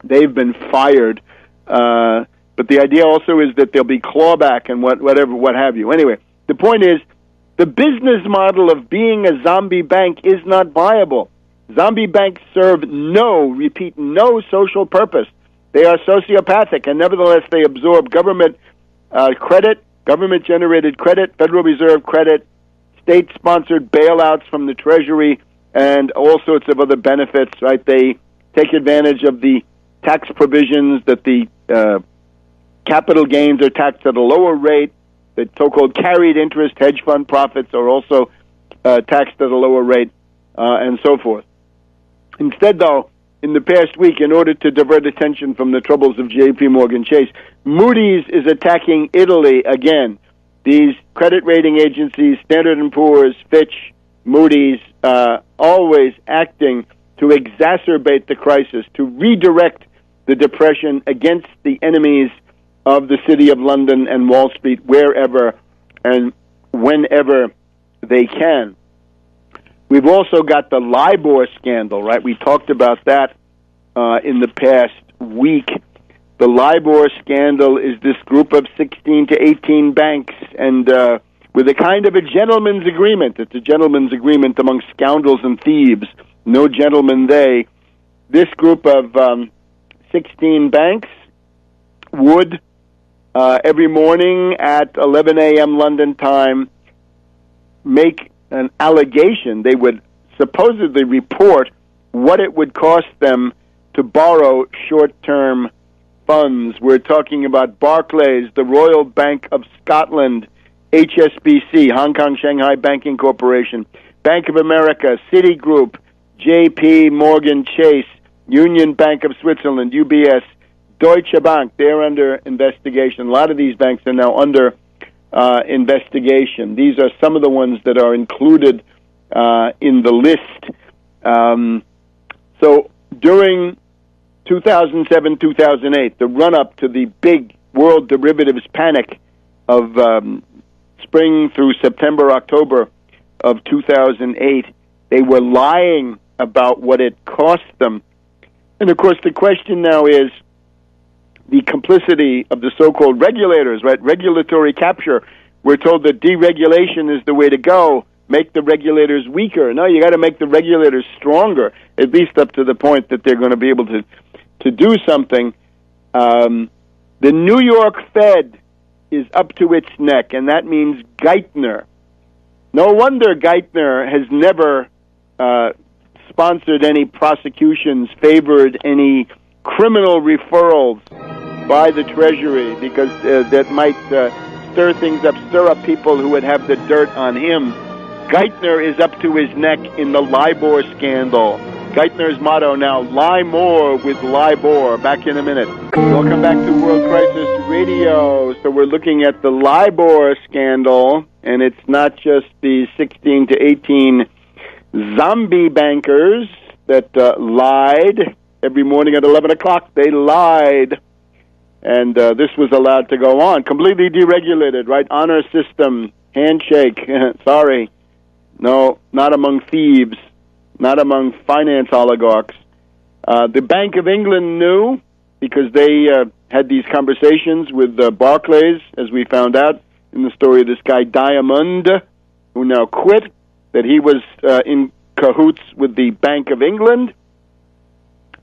they've been fired. But the idea also is that there'll be clawback and what have you. Anyway, the point is, the business model of being a zombie bank is not viable. Zombie banks serve no social purpose. They are sociopathic, and nevertheless they absorb government credit, government-generated credit, Federal Reserve credit, state-sponsored bailouts from the Treasury, and all sorts of other benefits, right? They take advantage of the tax provisions that the capital gains are taxed at a lower rate. The so-called carried interest hedge fund profits are also taxed at a lower rate, and so forth. Instead, though, in the past week, in order to divert attention from the troubles of J.P. Morgan Chase, Moody's is attacking Italy again. These credit rating agencies, Standard & Poor's, Fitch, Moody's, always acting to exacerbate the crisis, to redirect the depression against the enemies of the City of London and Wall Street, wherever and whenever they can. We've also got the LIBOR scandal, right? We talked about that in the past week. The LIBOR scandal is this group of 16 to 18 banks, and with a kind of a gentleman's agreement. It's a gentleman's agreement among scoundrels and thieves. No gentlemen they. This group of 16 banks would every morning at 11 a.m. London time, make an allegation. They would supposedly report what it would cost them to borrow short-term funds. We're talking about Barclays, the Royal Bank of Scotland, HSBC, Hong Kong Shanghai Banking Corporation, Bank of America, Citigroup, JP Morgan Chase, Union Bank of Switzerland, UBS, Deutsche Bank. They're under investigation. A lot of these banks are now under investigation. These are some of the ones that are included in the list. So during 2007-2008, the run-up to the big world derivatives panic of spring through September, October of 2008, they were lying about what it cost them. And, of course, the question now is the complicity of the so-called regulators, right? Regulatory capture. We're told that deregulation is the way to go. Make the regulators weaker. No, you got to make the regulators stronger, at least up to the point that they're going to be able to do something. The New York Fed is up to its neck, and that means Geithner. No wonder Geithner has never sponsored any prosecutions, favored any criminal referrals by the Treasury, because that might stir things up, stir up people who would have the dirt on him. Geithner is up to his neck in the LIBOR scandal. Geithner's motto now, lie more with LIBOR. Back in a minute. Welcome back to World Crisis Radio. So we're looking at the LIBOR scandal, and it's not just the 16 to 18 zombie bankers that lied every morning at 11 o'clock. They lied. And this was allowed to go on. Completely deregulated, right? Honor system, handshake. Sorry. No, not among thieves. Not among finance oligarchs. The Bank of England knew because they had these conversations with Barclays, as we found out in the story of this guy Diamond, who now quit, that he was in cahoots with the Bank of England.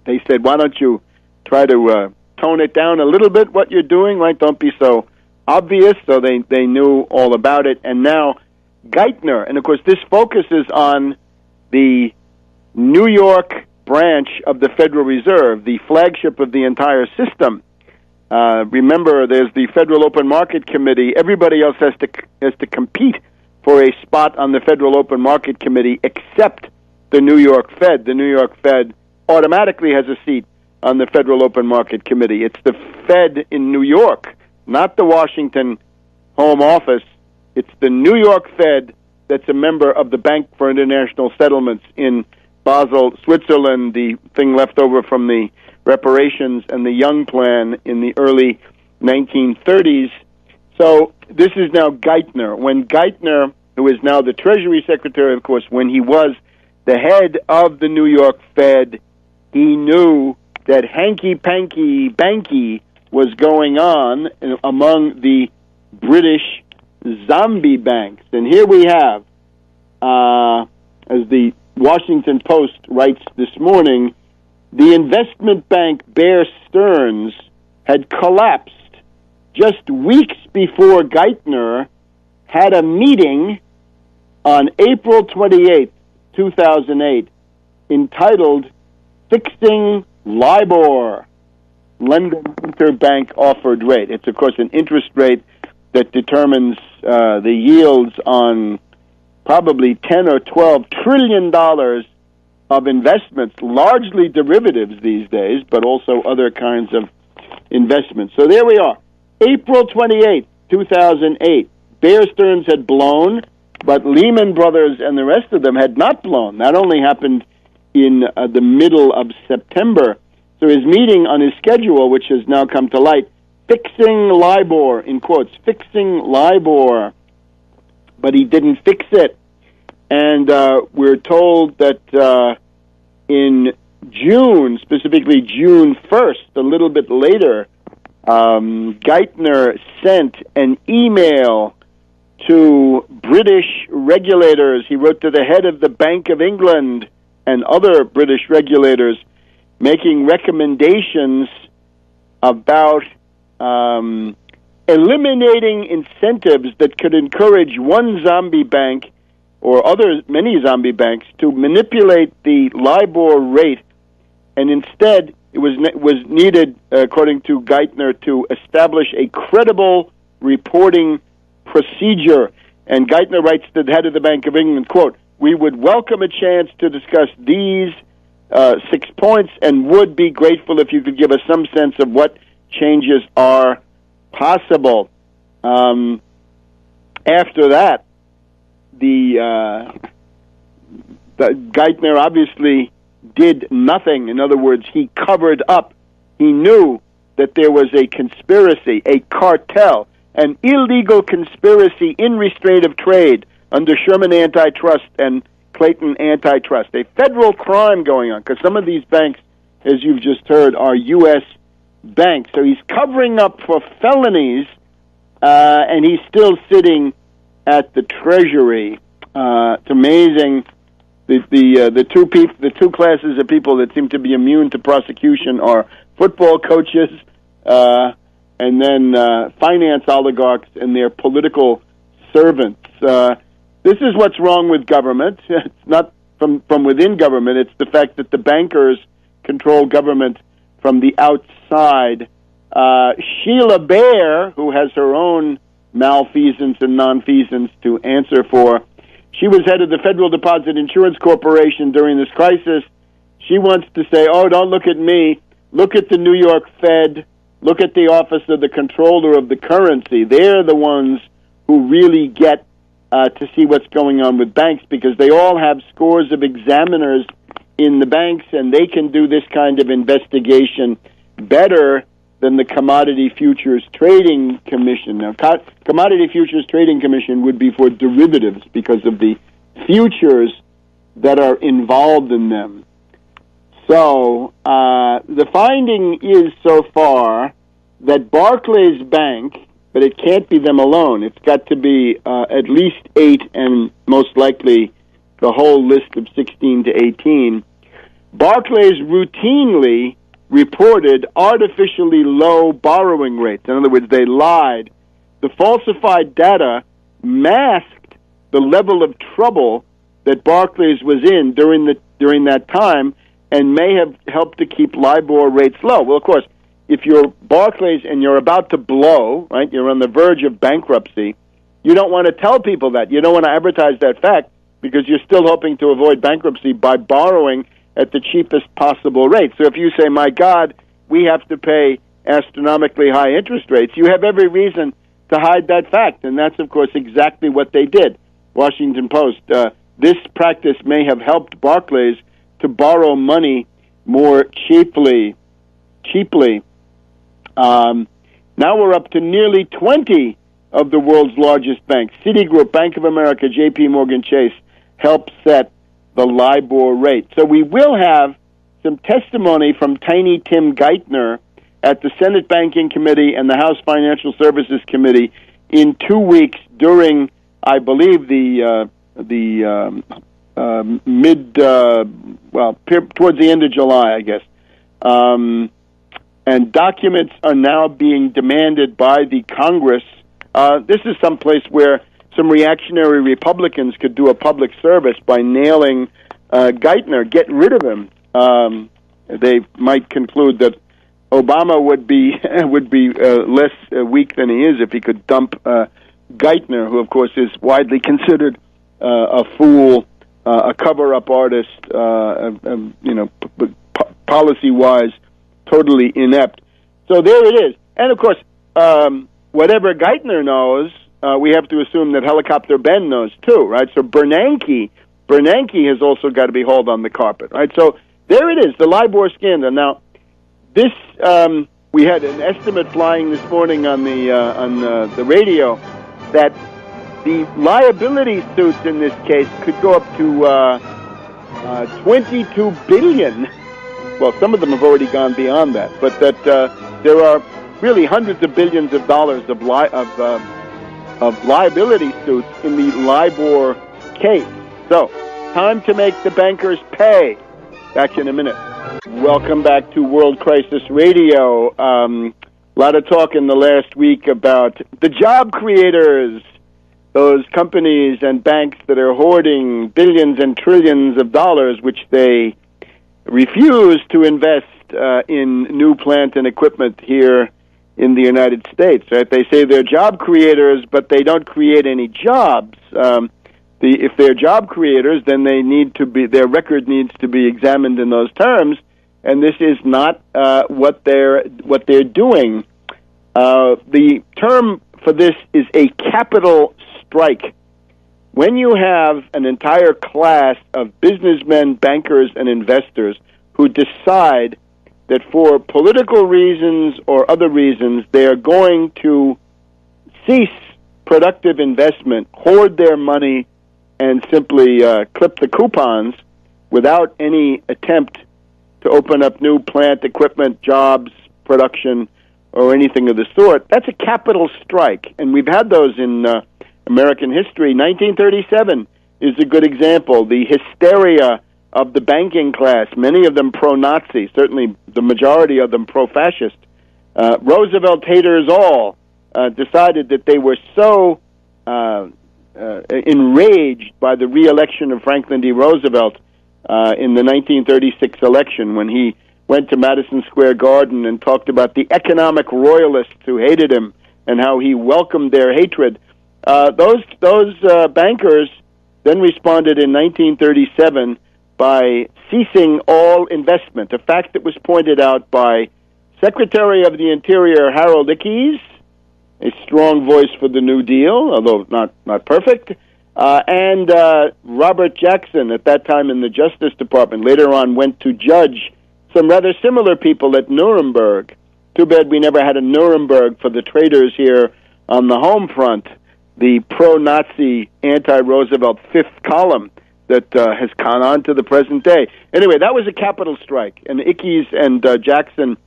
They said, why don't you try to tone it down a little bit, what you're doing, right? Don't be so obvious. So they knew all about it. And now Geithner, and of course this focuses on the New York branch of the Federal Reserve, the flagship of the entire system. Remember, there's the Federal Open Market Committee. Everybody else has to compete for a spot on the Federal Open Market Committee except the New York Fed. The New York Fed automatically has a seat on the Federal Open Market Committee. It's the Fed in New York, not the Washington Home Office. It's the New York Fed that's a member of the Bank for International Settlements in Basel, Switzerland, the thing left over from the reparations and the Young Plan in the early 1930s. So this is now Geithner. When Geithner, who is now the Treasury Secretary, of course, when he was the head of the New York Fed, he knew that hanky-panky banky was going on among the British zombie banks. And here we have, as the Washington Post writes this morning, the investment bank Bear Stearns had collapsed just weeks before Geithner had a meeting on April 28, 2008, entitled Fixing LIBOR, London Interbank Offered Rate. It's, of course, an interest rate that determines the yields on probably $10 or $12 trillion of investments, largely derivatives these days, but also other kinds of investments. So there we are. April 28, 2008. Bear Stearns had blown, but Lehman Brothers and the rest of them had not blown. That only happened in the middle of September. So his meeting on his schedule, which has now come to light, fixing LIBOR, in quotes, fixing LIBOR. But he didn't fix it. And we're told that in June, specifically June 1st, a little bit later, Geithner sent an email to British regulators. He wrote to the head of the Bank of England and other British regulators making recommendations about eliminating incentives that could encourage one zombie bank or many zombie banks to manipulate the LIBOR rate, and instead it was needed, according to Geithner, to establish a credible reporting procedure. And Geithner writes to the head of the Bank of England, quote, "We would welcome a chance to discuss these 6 points and would be grateful if you could give us some sense of what changes are possible." After that, the Geithner obviously did nothing. In other words, he covered up. He knew that there was a conspiracy, a cartel, an illegal conspiracy in restraint of trade under Sherman Antitrust and Clayton Antitrust, a federal crime going on, because some of these banks, as you've just heard, are U.S. banks. So he's covering up for felonies, and he's still sitting at the Treasury. It's amazing. The two classes of people that seem to be immune to prosecution are football coaches, and then finance oligarchs and their political servants. This is what's wrong with government. It's not from within government. It's the fact that the bankers control government from the outside. Sheila Bair, who has her own malfeasance and nonfeasance to answer for, she was head of the Federal Deposit Insurance Corporation during this crisis. She wants to say, oh, don't look at me. Look at the New York Fed. Look at the Office of the Comptroller of the Currency. They're the ones who really get to see what's going on with banks, because they all have scores of examiners in the banks, and they can do this kind of investigation better than the Commodity Futures Trading Commission. Now, Commodity Futures Trading Commission would be for derivatives because of the futures that are involved in them. So, the finding is so far that Barclays Bank, but it can't be them alone. It's got to be at least 8, and most likely the whole list of 16 to 18. Barclays routinely reported artificially low borrowing rates. In other words, they lied. The falsified data masked the level of trouble that Barclays was in during that time, and may have helped to keep LIBOR rates low. Well, of course, if you're Barclays and you're about to blow, right, you're on the verge of bankruptcy, you don't want to tell people that. You don't want to advertise that fact, because you're still hoping to avoid bankruptcy by borrowing at the cheapest possible rate. So if you say, my God, we have to pay astronomically high interest rates, you have every reason to hide that fact. And that's, of course, exactly what they did. Washington Post. This practice may have helped Barclays to borrow money more cheaply. Now we're up to nearly 20 of the world's largest banks. Citigroup, Bank of America, J.P. Morgan Chase help set the LIBOR rate. So we will have some testimony from Tiny Tim Geithner at the Senate Banking Committee and the House Financial Services Committee in 2 weeks during, I believe, towards the end of July, I guess. And documents are now being demanded by the Congress. This is someplace where some reactionary Republicans could do a public service by nailing Geithner, get rid of him. They might conclude that Obama would be less weak than he is if he could dump Geithner, who of course is widely considered a fool, a cover-up artist, policy-wise, totally inept. So there it is. And of course, whatever Geithner knows, we have to assume that Helicopter Ben knows too, right? So Bernanke has also got to be hauled on the carpet, right? So there it is, the LIBOR scandal. Now, this we had an estimate flying this morning on the radio that the liability suits in this case could go up to $22 billion. Well, some of them have already gone beyond that, but that there are really hundreds of billions of dollars of liability suits in the LIBOR case. So, time to make the bankers pay. Back in a minute. Welcome back to World Crisis Radio. A lot of talk in the last week about the job creators, those companies and banks that are hoarding billions and trillions of dollars, which they refuse to invest in new plant and equipment here in the United States. Right? They say they're job creators, but they don't create any jobs. If they're job creators, then their record needs to be examined in those terms, and this is not what they're doing. The term for this is a capital strike. When you have an entire class of businessmen, bankers, and investors who decide that for political reasons or other reasons they are going to cease productive investment, hoard their money, and simply clip the coupons without any attempt to open up new plant, equipment, jobs, production, or anything of the sort, that's a capital strike. And we've had those in American history. 1937 is a good example. The hysteria of the banking class, many of them pro-Nazi, certainly the majority of them pro-fascist. Roosevelt haters all decided that they were so enraged by the re-election of Franklin D. Roosevelt in the 1936 election, when he went to Madison Square Garden and talked about the economic royalists who hated him and how he welcomed their hatred. Those bankers then responded in 1937 by ceasing all investment, a fact that was pointed out by Secretary of the Interior Harold Ickes, a strong voice for the New Deal, although not perfect, and Robert Jackson, at that time in the Justice Department, later on went to judge some rather similar people at Nuremberg. Too bad we never had a Nuremberg for the traitors here on the home front, the pro-Nazi, anti-Roosevelt fifth column that has gone on to the present day. Anyway, that was a capital strike, and Ickes and Jackson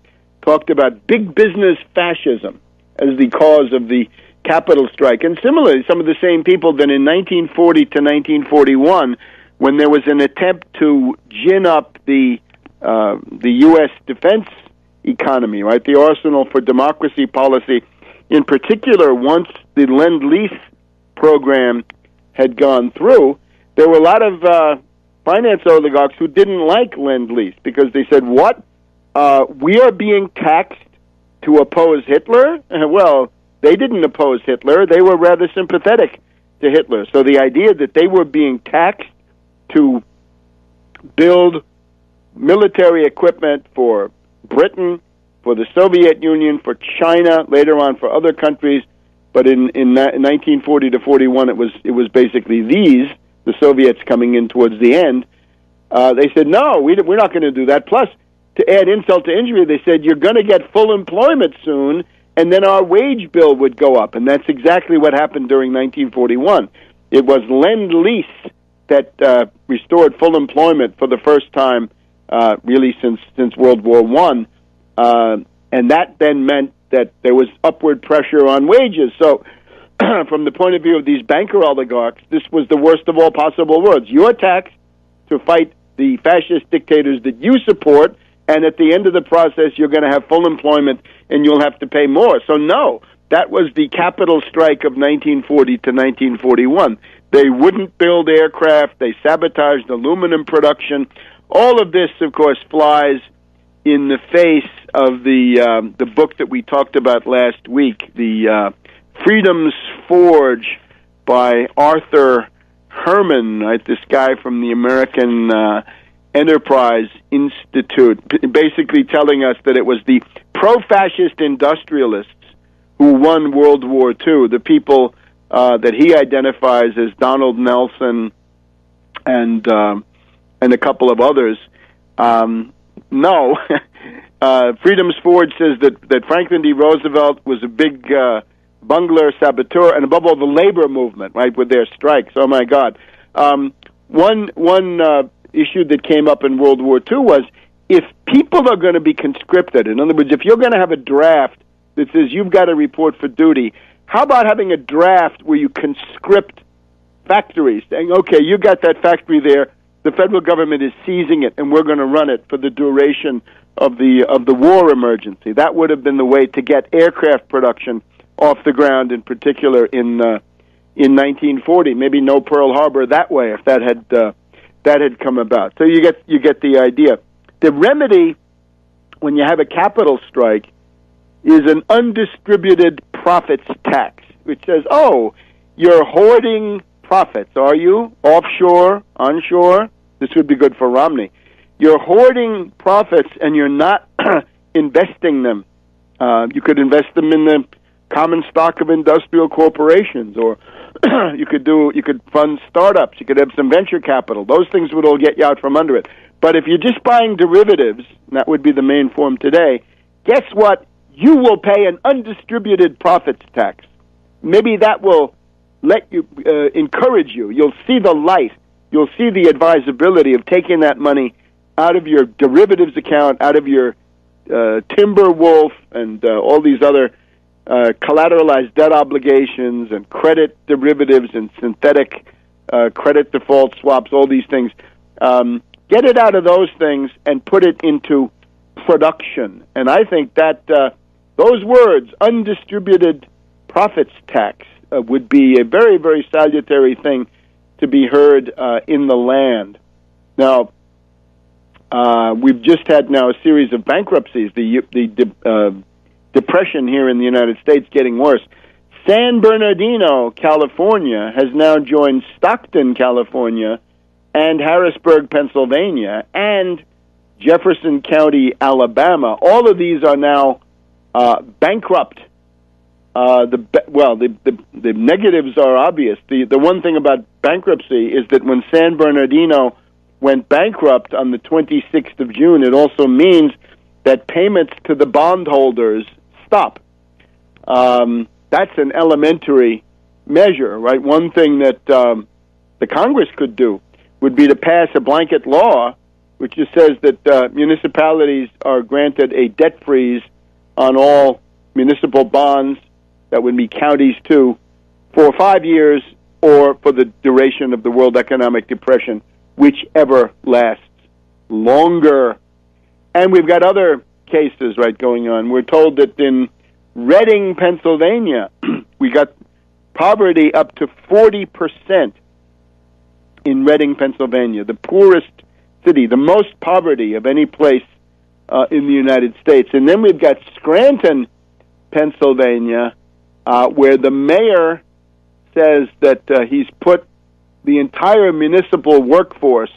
talked about big business fascism as the cause of the capital strike. And similarly, some of the same people then in 1940 to 1941, when there was an attempt to gin up the U.S. defense economy, right, the Arsenal for Democracy policy, in particular, once the Lend-Lease program had gone through, there were a lot of finance oligarchs who didn't like Lend-Lease because they said, what? We are being taxed to oppose Hitler? Well, they didn't oppose Hitler. They were rather sympathetic to Hitler. So the idea that they were being taxed to build military equipment for Britain, for the Soviet Union, for China, later on for other countries, but in 1940 to 41, it was basically the Soviets coming in towards the end. They said, no, we're not going to do that. Plus, to add insult to injury, they said, you're going to get full employment soon, and then our wage bill would go up. And that's exactly what happened during 1941. It was Lend-Lease that restored full employment for the first time, really since World War I. And that then meant that there was upward pressure on wages. So from the point of view of these banker oligarchs, this was the worst of all possible worlds. You're taxed to fight the fascist dictators that you support, and at the end of the process, you're going to have full employment, and you'll have to pay more. So no, that was the capital strike of 1940 to 1941. They wouldn't build aircraft. They sabotaged aluminum production. All of this, of course, flies in the face of the book that we talked about last week, the Freedom's Forge by Arthur Herman, right? This guy from the American Enterprise Institute, basically telling us that it was the pro-fascist industrialists who won World War II, the people that he identifies as Donald Nelson and a couple of others. No. Freedom's Forge says that Franklin D. Roosevelt was a big bungler, saboteur, and above all, the labor movement, right, with their strikes. Oh, my God. One issue that came up in World War II was if people are going to be conscripted, in other words, if you're going to have a draft that says you've got to report for duty, how about having a draft where you conscript factories, saying, okay, you got that factory there, the federal government is seizing it, and we're going to run it for the duration the war emergency. That would have been the way to get aircraft production off the ground, in particular in 1940. Maybe no Pearl Harbor that way if that had come about. So you get the idea. The remedy when you have a capital strike is an undistributed profits tax, which says, oh, you're hoarding profits, are you? Offshore, onshore? This would be good for Romney. You're hoarding profits and you're not investing them. You could invest them in the common stock of industrial corporations, or you could fund startups. You could have some venture capital. Those things would all get you out from under it. But if you're just buying derivatives, and that would be the main form today, guess what? You will pay an undistributed profits tax. Maybe that will let you encourage you. You'll see the light. You'll see the advisability of taking that money out of your derivatives account, out of your Timberwolf and all these other collateralized debt obligations and credit derivatives and synthetic credit default swaps, all these things. Get it out of those things and put it into production. And I think that those words, undistributed profits tax, would be a very, very salutary thing to be heard in the land. Now, we've just had now a series of bankruptcies. The depression here in the United States getting worse. San Bernardino, California, has now joined Stockton, California, and Harrisburg, Pennsylvania, and Jefferson County, Alabama. All of these are now bankrupt. The negatives are obvious. The one thing about bankruptcy is that when San Bernardino went bankrupt on the 26th of June, it also means that payments to the bondholders stop. That's an elementary measure, right? One thing that the Congress could do would be to pass a blanket law which just says that municipalities are granted a debt freeze on all municipal bonds, that would be counties too, for 5 years or for the duration of the World Economic Depression, whichever lasts longer. And we've got other cases, right, going on. We're told that in Reading, Pennsylvania, we got poverty up to 40% in Reading, Pennsylvania, the poorest city, the most poverty of any place in the United States. And then we've got Scranton, Pennsylvania, where the mayor says that he's put the entire municipal workforce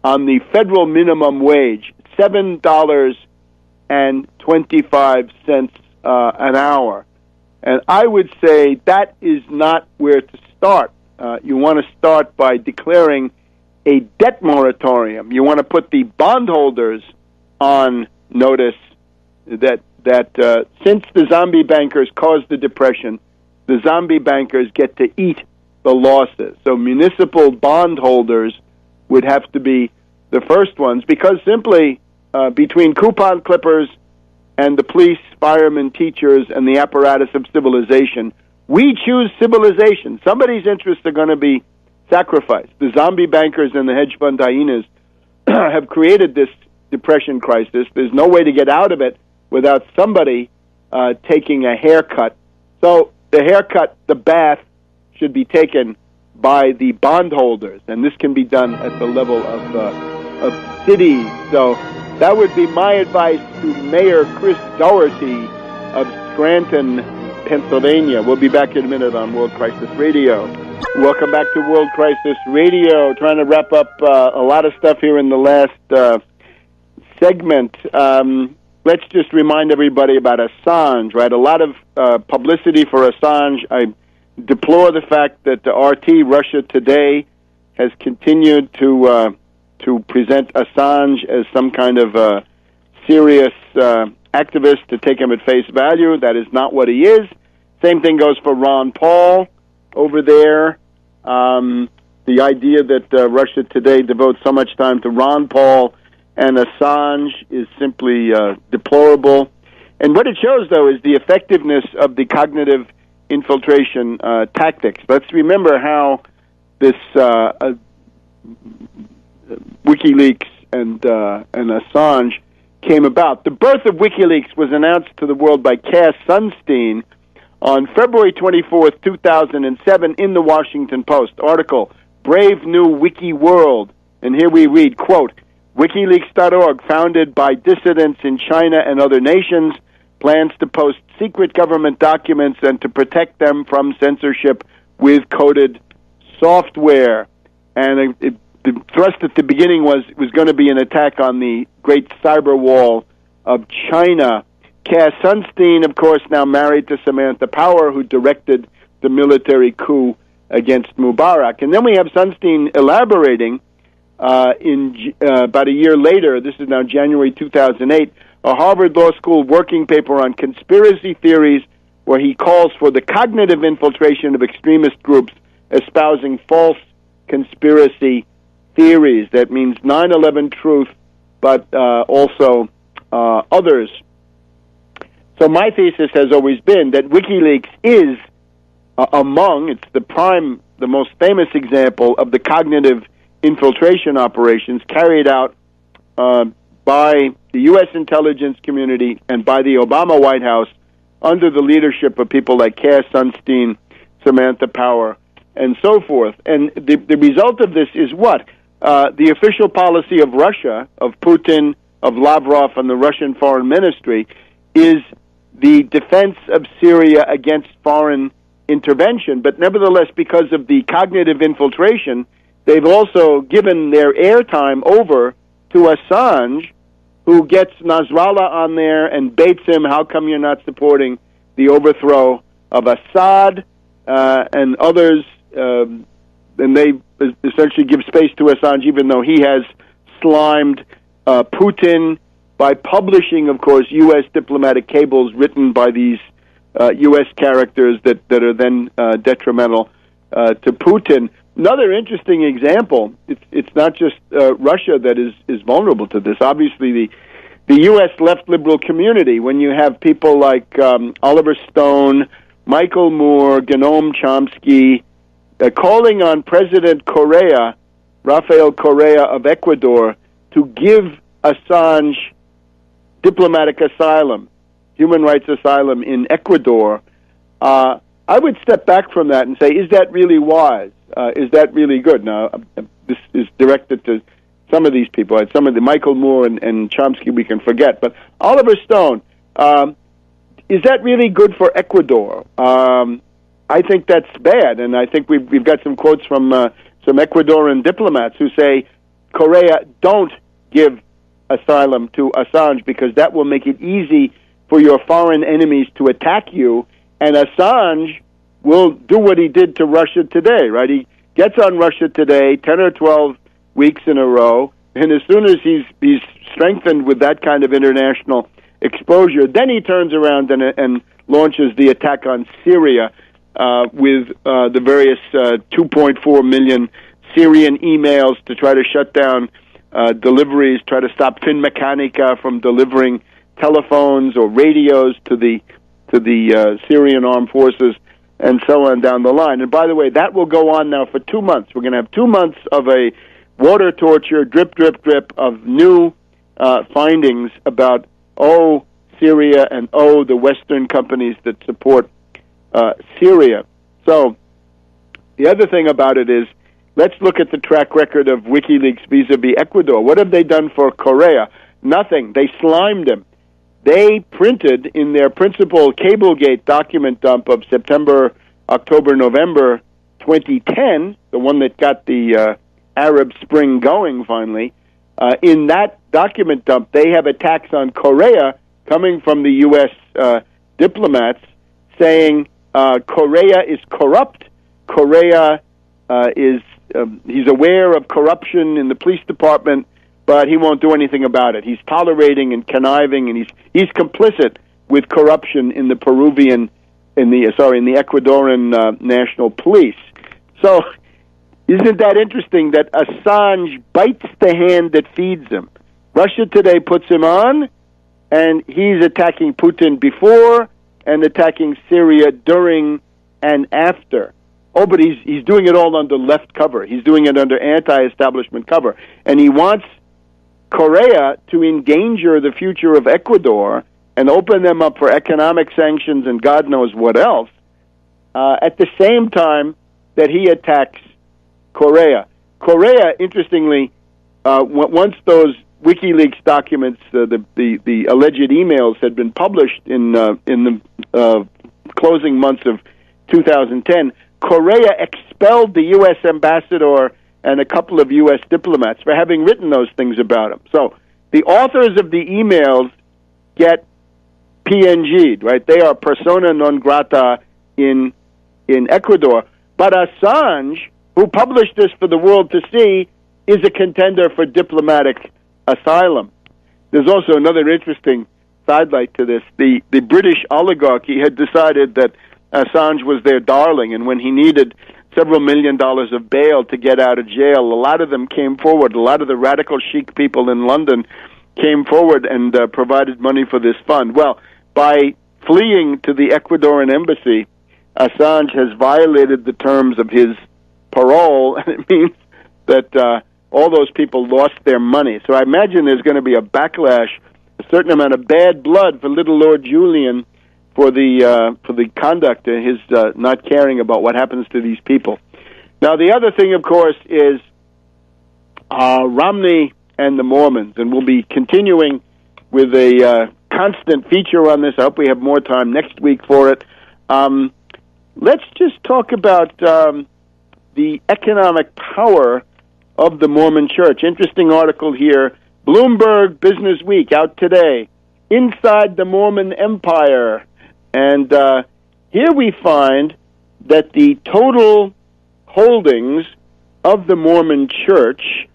on the federal minimum wage, $7.25 an hour. And I would say that is not where to start. You want to start by declaring a debt moratorium. You want to put the bondholders on notice that since the zombie bankers caused the depression, the zombie bankers get to eat the losses. So municipal bondholders would have to be the first ones, because simply between coupon clippers and the police, firemen, teachers, and the apparatus of civilization, we choose civilization. Somebody's interests are going to be sacrificed. The zombie bankers and the hedge fund hyenas have created this depression crisis. There's no way to get out of it without somebody taking a haircut. So the haircut, the bath, should be taken by the bondholders, and this can be done at the level of cities. So that would be my advice to Mayor Chris Doherty of Scranton, Pennsylvania. We'll be back in a minute on World Crisis Radio. Welcome back to World Crisis Radio. Trying to wrap up a lot of stuff here in the last segment. Let's just remind everybody about Assange, right? A lot of publicity for Assange. I deplore the fact that the RT, Russia Today, has continued to present Assange as some kind of serious activist, to take him at face value. That is not what he is. Same thing goes for Ron Paul over there. The idea that Russia Today devotes so much time to Ron Paul and Assange is simply deplorable. And what it shows, though, is the effectiveness of the cognitive infiltration tactics. Let's remember how this WikiLeaks and Assange came about. The birth of WikiLeaks was announced to the world by Cass Sunstein on February 24th, 2007, in the Washington Post. Article, Brave New Wiki World. And here we read, quote, WikiLeaks.org, founded by dissidents in China and other nations, plans to post secret government documents and to protect them from censorship with coded software. And the thrust at the beginning was going to be an attack on the great cyber wall of China. Cass Sunstein, of course, now married to Samantha Power, who directed the military coup against Mubarak. And then we have Sunstein elaborating about a year later, this is now January 2008, a Harvard Law School working paper on conspiracy theories where he calls for the cognitive infiltration of extremist groups espousing false conspiracy theories. That means 9/11 truth, but also others. So my thesis has always been that WikiLeaks is it's the most famous example of the cognitive infiltration operations carried out by the U.S. intelligence community and by the Obama White House under the leadership of people like Cass Sunstein, Samantha Power, and so forth. And the result of this is what? The official policy of Russia, of Putin, of Lavrov, and the Russian Foreign Ministry is the defense of Syria against foreign intervention. But nevertheless, because of the cognitive infiltration, they've also given their airtime over to Assange, who gets Nasrallah on there and baits him, how come you're not supporting the overthrow of Assad and others, and they essentially give space to Assange, even though he has slimed Putin by publishing, of course, U.S. diplomatic cables written by these U.S. characters that are then detrimental to Putin. Another interesting example, it's not just Russia that is vulnerable to this. Obviously, the U.S. left liberal community, when you have people like Oliver Stone, Michael Moore, Noam Chomsky, calling on President Rafael Correa of Ecuador, to give Assange diplomatic asylum, human rights asylum in Ecuador. I would step back from that and say, is that really wise? Is that really good? Now, this is directed to some of these people. Some of the Michael Moore and Chomsky we can forget. But Oliver Stone, is that really good for Ecuador? I think that's bad, and I think we've got some quotes from some Ecuadorian diplomats who say, Correa, don't give asylum to Assange because that will make it easy for your foreign enemies to attack you, and Assange will do what he did to Russia Today, right? He gets on Russia Today 10 or 12 weeks in a row, and as soon as he's strengthened with that kind of international exposure, then he turns around and launches the attack on Syria with the various 2.4 million Syrian emails to try to shut down deliveries, try to stop Finmeccanica from delivering telephones or radios to the Syrian armed forces, and so on down the line. And by the way, that will go on now for 2 months. We're going to have 2 months of a water torture, drip, drip, drip, of new findings about, Syria and, the Western companies that support Syria. So the other thing about it is, let's look at the track record of WikiLeaks vis-a-vis Ecuador. What have they done for Correa? Nothing. They slimed him. They printed in their principal Cablegate document dump of September, October, November 2010, the one that got the Arab Spring going finally, in that document dump, they have attacks on Correa coming from the U.S. Diplomats saying Correa is corrupt. Correa he's aware of corruption in the police department, but he won't do anything about it. He's tolerating and conniving, and he's complicit with corruption in the in the Ecuadorian National Police. So, isn't that interesting that Assange bites the hand that feeds him? Russia Today puts him on, and he's attacking Putin before and attacking Syria during and after. But he's doing it all under left cover. He's doing it under anti-establishment cover. And he wants Korea to endanger the future of Ecuador and open them up for economic sanctions and God knows what else, at the same time that he attacks Korea. Korea, interestingly, once those WikiLeaks documents, the alleged emails, had been published in the closing months of 2010, Korea expelled the U.S. ambassador and a couple of U.S. diplomats for having written those things about him. So the authors of the emails get PNG'd, right? They are persona non grata in Ecuador. But Assange, who published this for the world to see, is a contender for diplomatic asylum. There's also another interesting sidelight to this. The British oligarchy had decided that Assange was their darling, and when he needed several $1 million of bail to get out of jail, a lot of them came forward. A lot of the radical chic people in London came forward and provided money for this fund. Well, by fleeing to the Ecuadorian embassy, Assange has violated the terms of his parole, and it means that all those people lost their money. So I imagine there's going to be a backlash, a certain amount of bad blood for little Lord Julian for the conduct, his not caring about what happens to these people. Now, the other thing, of course, is Romney and the Mormons, and we'll be continuing with a constant feature on this. I hope we have more time next week for it. Let's just talk about the economic power of the Mormon Church. Interesting article here. Bloomberg Business Week out today. Inside the Mormon Empire. And here we find that the total holdings of the Mormon Church,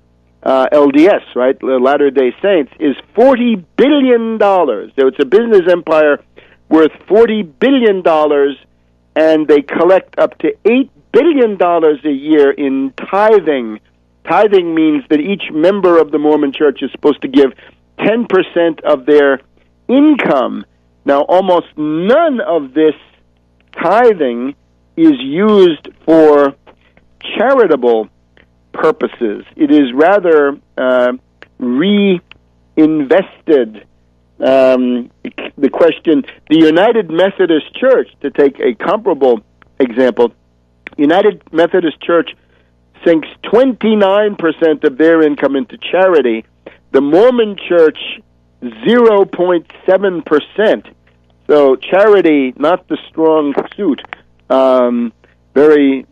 LDS, right, the Latter-day Saints, is $40 billion. So it's a business empire worth $40 billion, and they collect up to $8 billion a year in tithing. Tithing means that each member of the Mormon Church is supposed to give 10% of their income. Now, almost none of this tithing is used for charitable purposes. It is rather reinvested. The question, the United Methodist Church, to take a comparable example, United Methodist Church sinks 29% of their income into charity. The Mormon Church, 0.7%. So charity, not the strong suit. Very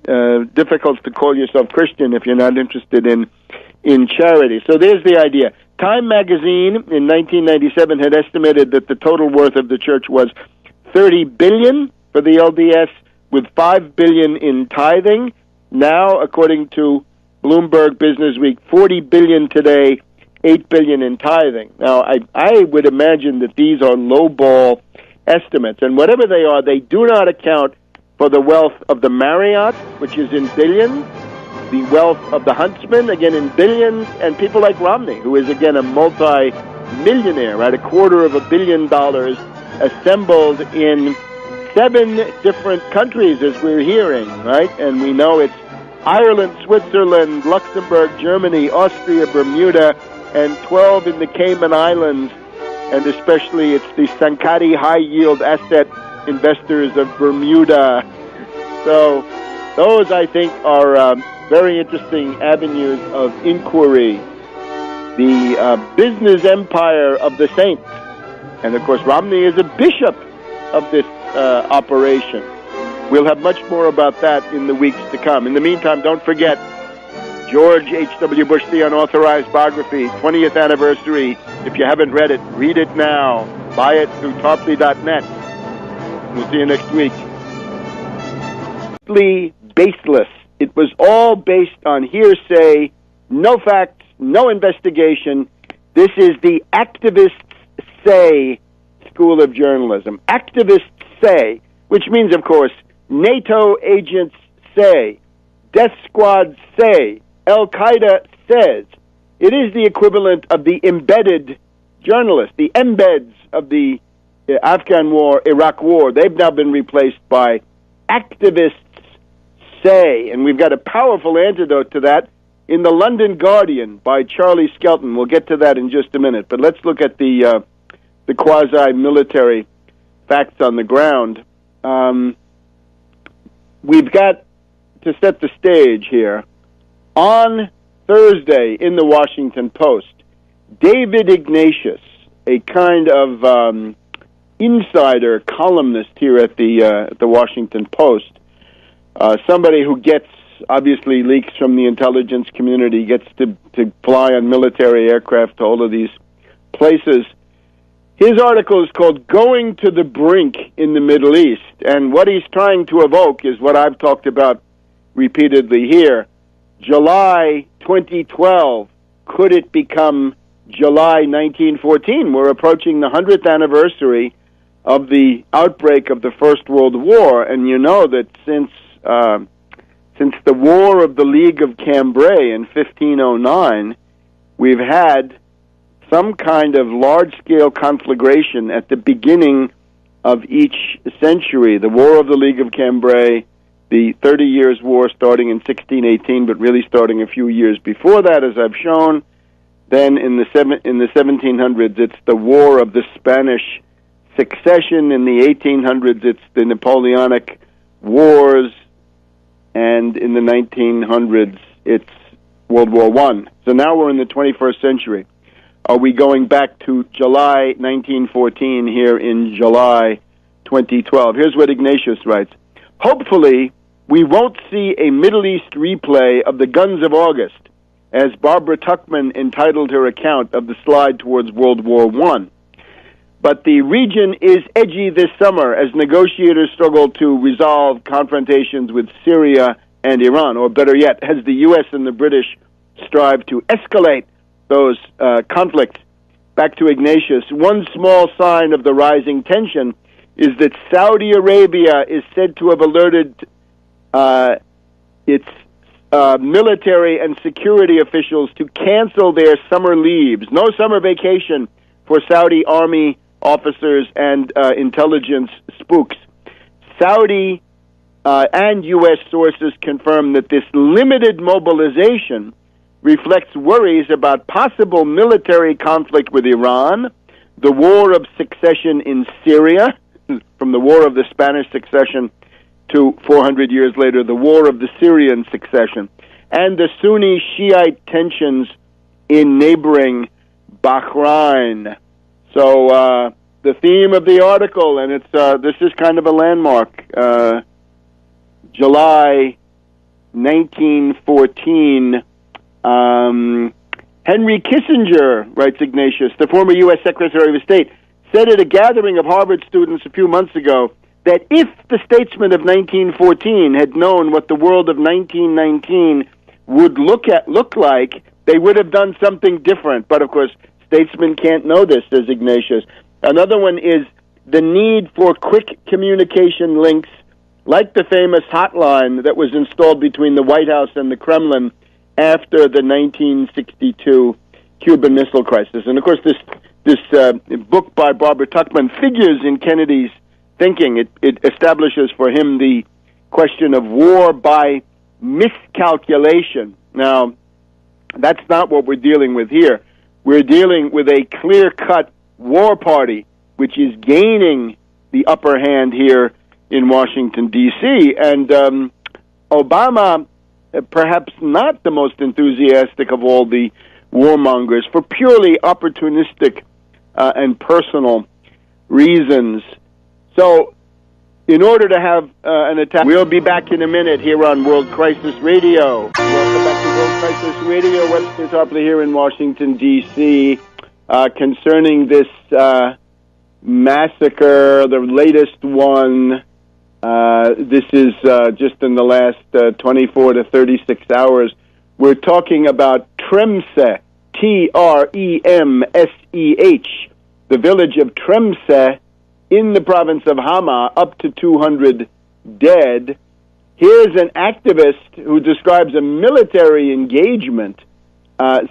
difficult to call yourself Christian if you're not interested in charity. So there's the idea. Time magazine in 1997 had estimated that the total worth of the church was $30 billion for the LDS, with $5 billion in tithing. Now, according to Bloomberg Business Week, $40 billion today, $8 billion in tithing. Now, I would imagine that these are lowball estimates, and whatever they are, they do not account for the wealth of the Marriott, which is in billions, the wealth of the Huntsman, again in billions, and people like Romney, who is, again, a multi-millionaire, right, $250 million assembled in 7 different countries, as we're hearing, right? And we know it's Ireland, Switzerland, Luxembourg, Germany, Austria, Bermuda, and 12 in the Cayman Islands, and especially it's the Sankari high-yield asset investors of Bermuda. So those, I think, are very interesting avenues of inquiry. The business empire of the saints. And, of course, Romney is a bishop of this operation. We'll have much more about that in the weeks to come. In the meantime, don't forget George H.W. Bush, the Unauthorized Biography, 20th anniversary. If you haven't read it, read it now. Buy it through tarpley.net. We'll see you next week. Baseless. It was all based on hearsay, no facts, no investigation. This is the activists say school of journalism. Activists say, which means, of course, NATO agents say, death squads say, Al-Qaeda says. It is the equivalent of the embedded journalists, the embeds of the Afghan war, Iraq war. They've now been replaced by activists say, and we've got a powerful antidote to that. in the London Guardian by Charlie Skelton. We'll get to that in just a minute, but let's look at the quasi-military facts on the ground. We've got to set the stage here. On Thursday in the Washington Post, David Ignatius, a kind of insider columnist here at the Washington Post, somebody who gets, obviously, leaks from the intelligence community, gets to fly on military aircraft to all of these places. His article is called Going to the Brink in the Middle East, and what he's trying to evoke is what I've talked about repeatedly here. July 2012, could it become July 1914? We're approaching the 100th anniversary of the outbreak of the First World War, and you know that since the War of the League of Cambrai in 1509, we've had some kind of large-scale conflagration at the beginning of each century. The War of the League of Cambrai, the 30 Years' War starting in 1618, but really starting a few years before that, as I've shown. Then in the 1700s, it's the War of the Spanish Succession. In the 1800s, it's the Napoleonic Wars. And in the 1900s, it's World War I. So now we're in the 21st century. Are we going back to July 1914 here in July 2012? Here's what Ignatius writes. Hopefully, we won't see a Middle East replay of the Guns of August, as Barbara Tuchman entitled her account of the slide towards World War I. But the region is edgy this summer as negotiators struggle to resolve confrontations with Syria and Iran, or better yet, as the U.S. and the British strive to escalate those conflicts. Back to Ignatius. One small sign of the rising tension is that Saudi Arabia is said to have alerted its military and security officials to cancel their summer leaves. No summer vacation for Saudi army officers and intelligence spooks. Saudi and U.S. sources confirm that this limited mobilization reflects worries about possible military conflict with Iran, the war of succession in Syria, from the war of the Spanish succession to 400 years later, the war of the Syrian succession, and the Sunni Shiite tensions in neighboring Bahrain. So the theme of the article, and it's this is kind of a landmark, July 1914. Henry Kissinger, writes Ignatius, the former U.S. Secretary of State, said at a gathering of Harvard students a few months ago that if the statesmen of 1914 had known what the world of 1919 would look like, they would have done something different. But, of course, statesmen can't know this, says Ignatius. Another one is the need for quick communication links, like the famous hotline that was installed between the White House and the Kremlin after the 1962 Cuban Missile Crisis. And, of course, this book by Barbara Tuchman figures in Kennedy's thinking. It establishes for him the question of war by miscalculation. Now, that's not what we're dealing with here. We're dealing with a clear-cut war party, which is gaining the upper hand here in Washington, D.C., and Obama, perhaps not the most enthusiastic of all the warmongers, for purely opportunistic and personal reasons. So, in order to have an attack, we'll be back in a minute here on World Crisis Radio. Welcome back to World Crisis Radio. Webster Tarpley here in Washington, D.C., concerning this massacre, the latest one. This is just in the last 24 to 36 hours. We're talking about Tremseh, Tremseh, the village of Tremseh in the province of Hama, up to 200 dead. Here's an activist who describes a military engagement,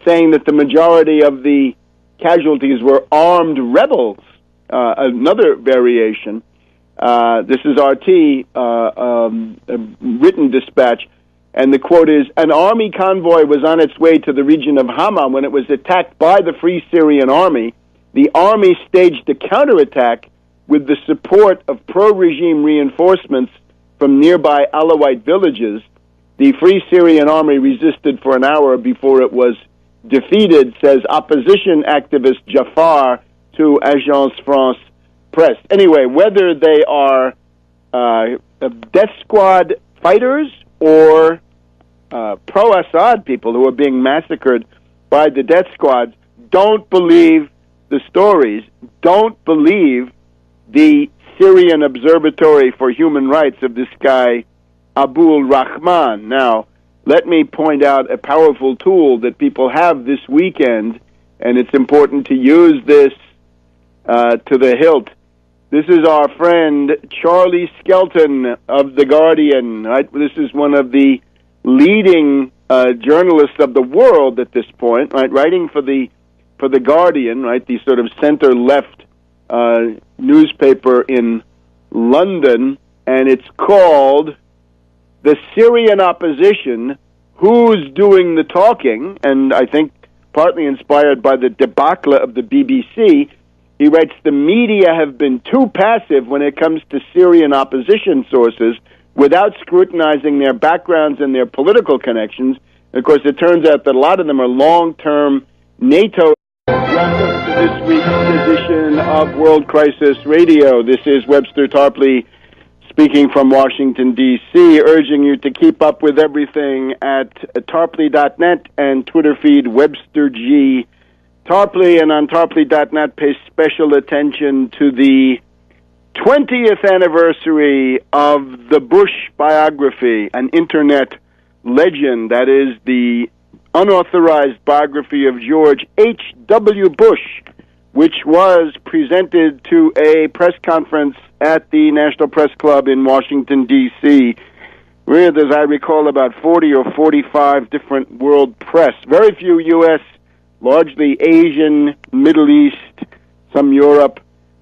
saying that the majority of the casualties were armed rebels, another variation. This is RT, a written dispatch. And the quote is, an army convoy was on its way to the region of Hama when it was attacked by the Free Syrian Army. The army staged a counterattack with the support of pro-regime reinforcements from nearby Alawite villages. The Free Syrian Army resisted for an hour before it was defeated, says opposition activist Jafar to Agence France Presse. Anyway, whether they are death squad fighters or pro-Assad people who are being massacred by the death squads, don't believe the stories. Don't believe the Syrian Observatory for Human Rights of this guy, Abul Rahman. Now, let me point out a powerful tool that people have this weekend, and it's important to use this to the hilt. This is our friend Charlie Skelton of The Guardian. Right? This is one of the leading journalists of the world at this point, right? Writing for the Guardian, right? The sort of center-left newspaper in London, and it's called The Syrian Opposition, Who's Doing the Talking? And I think partly inspired by the debacle of the BBC, he writes, the media have been too passive when it comes to Syrian opposition sources without scrutinizing their backgrounds and their political connections. And of course, it turns out that a lot of them are long-term NATO. Welcome to this week's edition of World Crisis Radio. This is Webster Tarpley speaking from Washington, D.C., urging you to keep up with everything at tarpley.net and Twitter feed Webster G. Tarpley, and on tarpley.net pay special attention to the 20th anniversary of the Bush biography, an internet legend, that is the unauthorized biography of George H.W. Bush, which was presented to a press conference at the National Press Club in Washington, D.C., with, as I recall, about 40 or 45 different world press, very few U.S., largely Asian, Middle East, some Europe,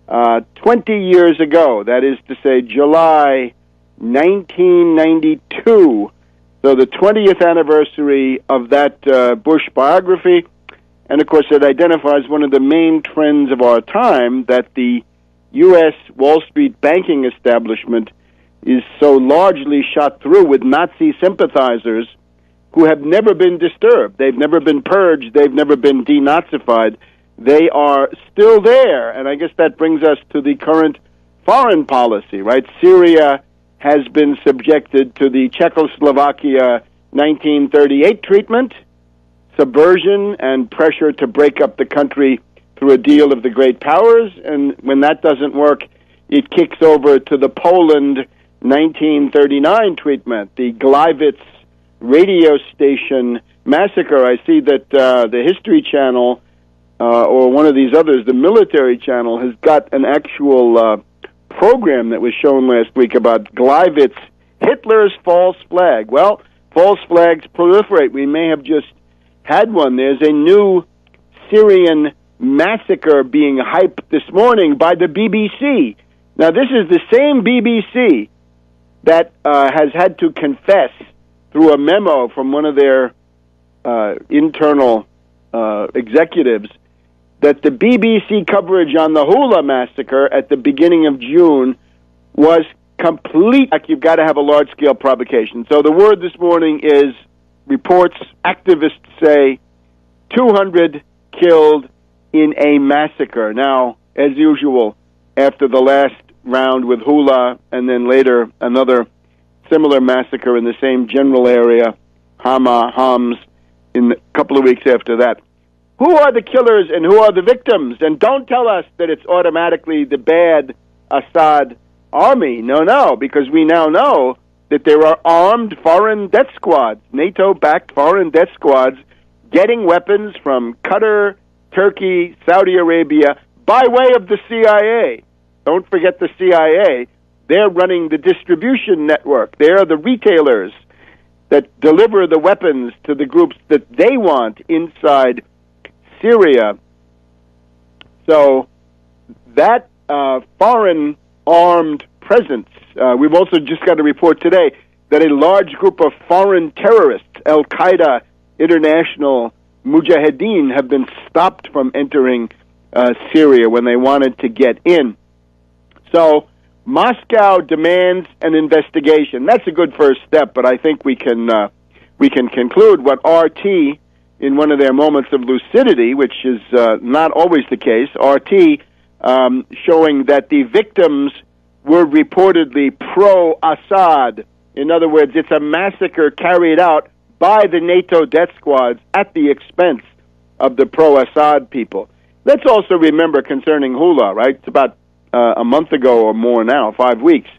20 years ago, that is to say July 1992, so the 20th anniversary of that Bush biography. And of course, it identifies one of the main trends of our time, that the U.S. Wall Street banking establishment is so largely shot through with Nazi sympathizers who have never been disturbed. They've never been purged. They've never been denazified. They are still there. And I guess that brings us to the current foreign policy, right? Syria has been subjected to the Czechoslovakia 1938 treatment, subversion and pressure to break up the country through a deal of the great powers. And when that doesn't work, it kicks over to the Poland 1939 treatment, the Gleiwitz radio station massacre. I see that the History Channel or one of these others, the Military Channel, has got an actual program that was shown last week about Gleiwitz, Hitler's false flag. Well, false flags proliferate. We may have just had one. There's a new Syrian massacre being hyped this morning by the BBC. Now, this is the same BBC that has had to confess through a memo from one of their internal executives that the BBC coverage on the Hula massacre at the beginning of June was complete. You've got to have a large-scale provocation. So the word this morning is, reports, activists say, 200 killed in a massacre. Now, as usual, after the last round with Hula and then later another similar massacre in the same general area, Homs, in a couple of weeks after that. Who are the killers and who are the victims? And don't tell us that it's automatically the bad Assad army. No, because we now know that there are armed foreign death squads, NATO-backed foreign death squads, getting weapons from Qatar, Turkey, Saudi Arabia, by way of the CIA. Don't forget the CIA. They're running the distribution network. They're the retailers that deliver the weapons to the groups that they want inside Syria. So that foreign armed presence, we've also just got a report today that a large group of foreign terrorists, Al-Qaeda International Mujahideen, have been stopped from entering Syria when they wanted to get in. So Moscow demands an investigation. That's a good first step, but I think we can conclude what RT, in one of their moments of lucidity, which is not always the case, RT showing that the victims were reportedly pro-Assad. In other words, it's a massacre carried out by the NATO death squads at the expense of the pro-Assad people. Let's also remember concerning Hula, right? It's about a month ago or more now, 5 weeks.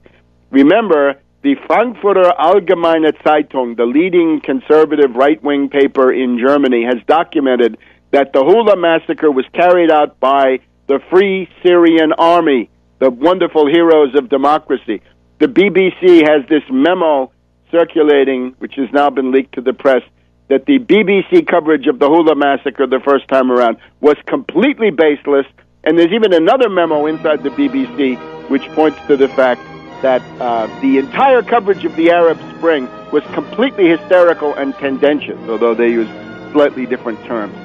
Remember, the Frankfurter Allgemeine Zeitung, the leading conservative right-wing paper in Germany, has documented that the Hula massacre was carried out by the Free Syrian Army, the wonderful heroes of democracy. The BBC has this memo circulating, which has now been leaked to the press, that the BBC coverage of the Hula massacre the first time around was completely baseless, and there's even another memo inside the BBC which points to the fact that the entire coverage of the Arab Spring was completely hysterical and tendentious, although they use slightly different terms.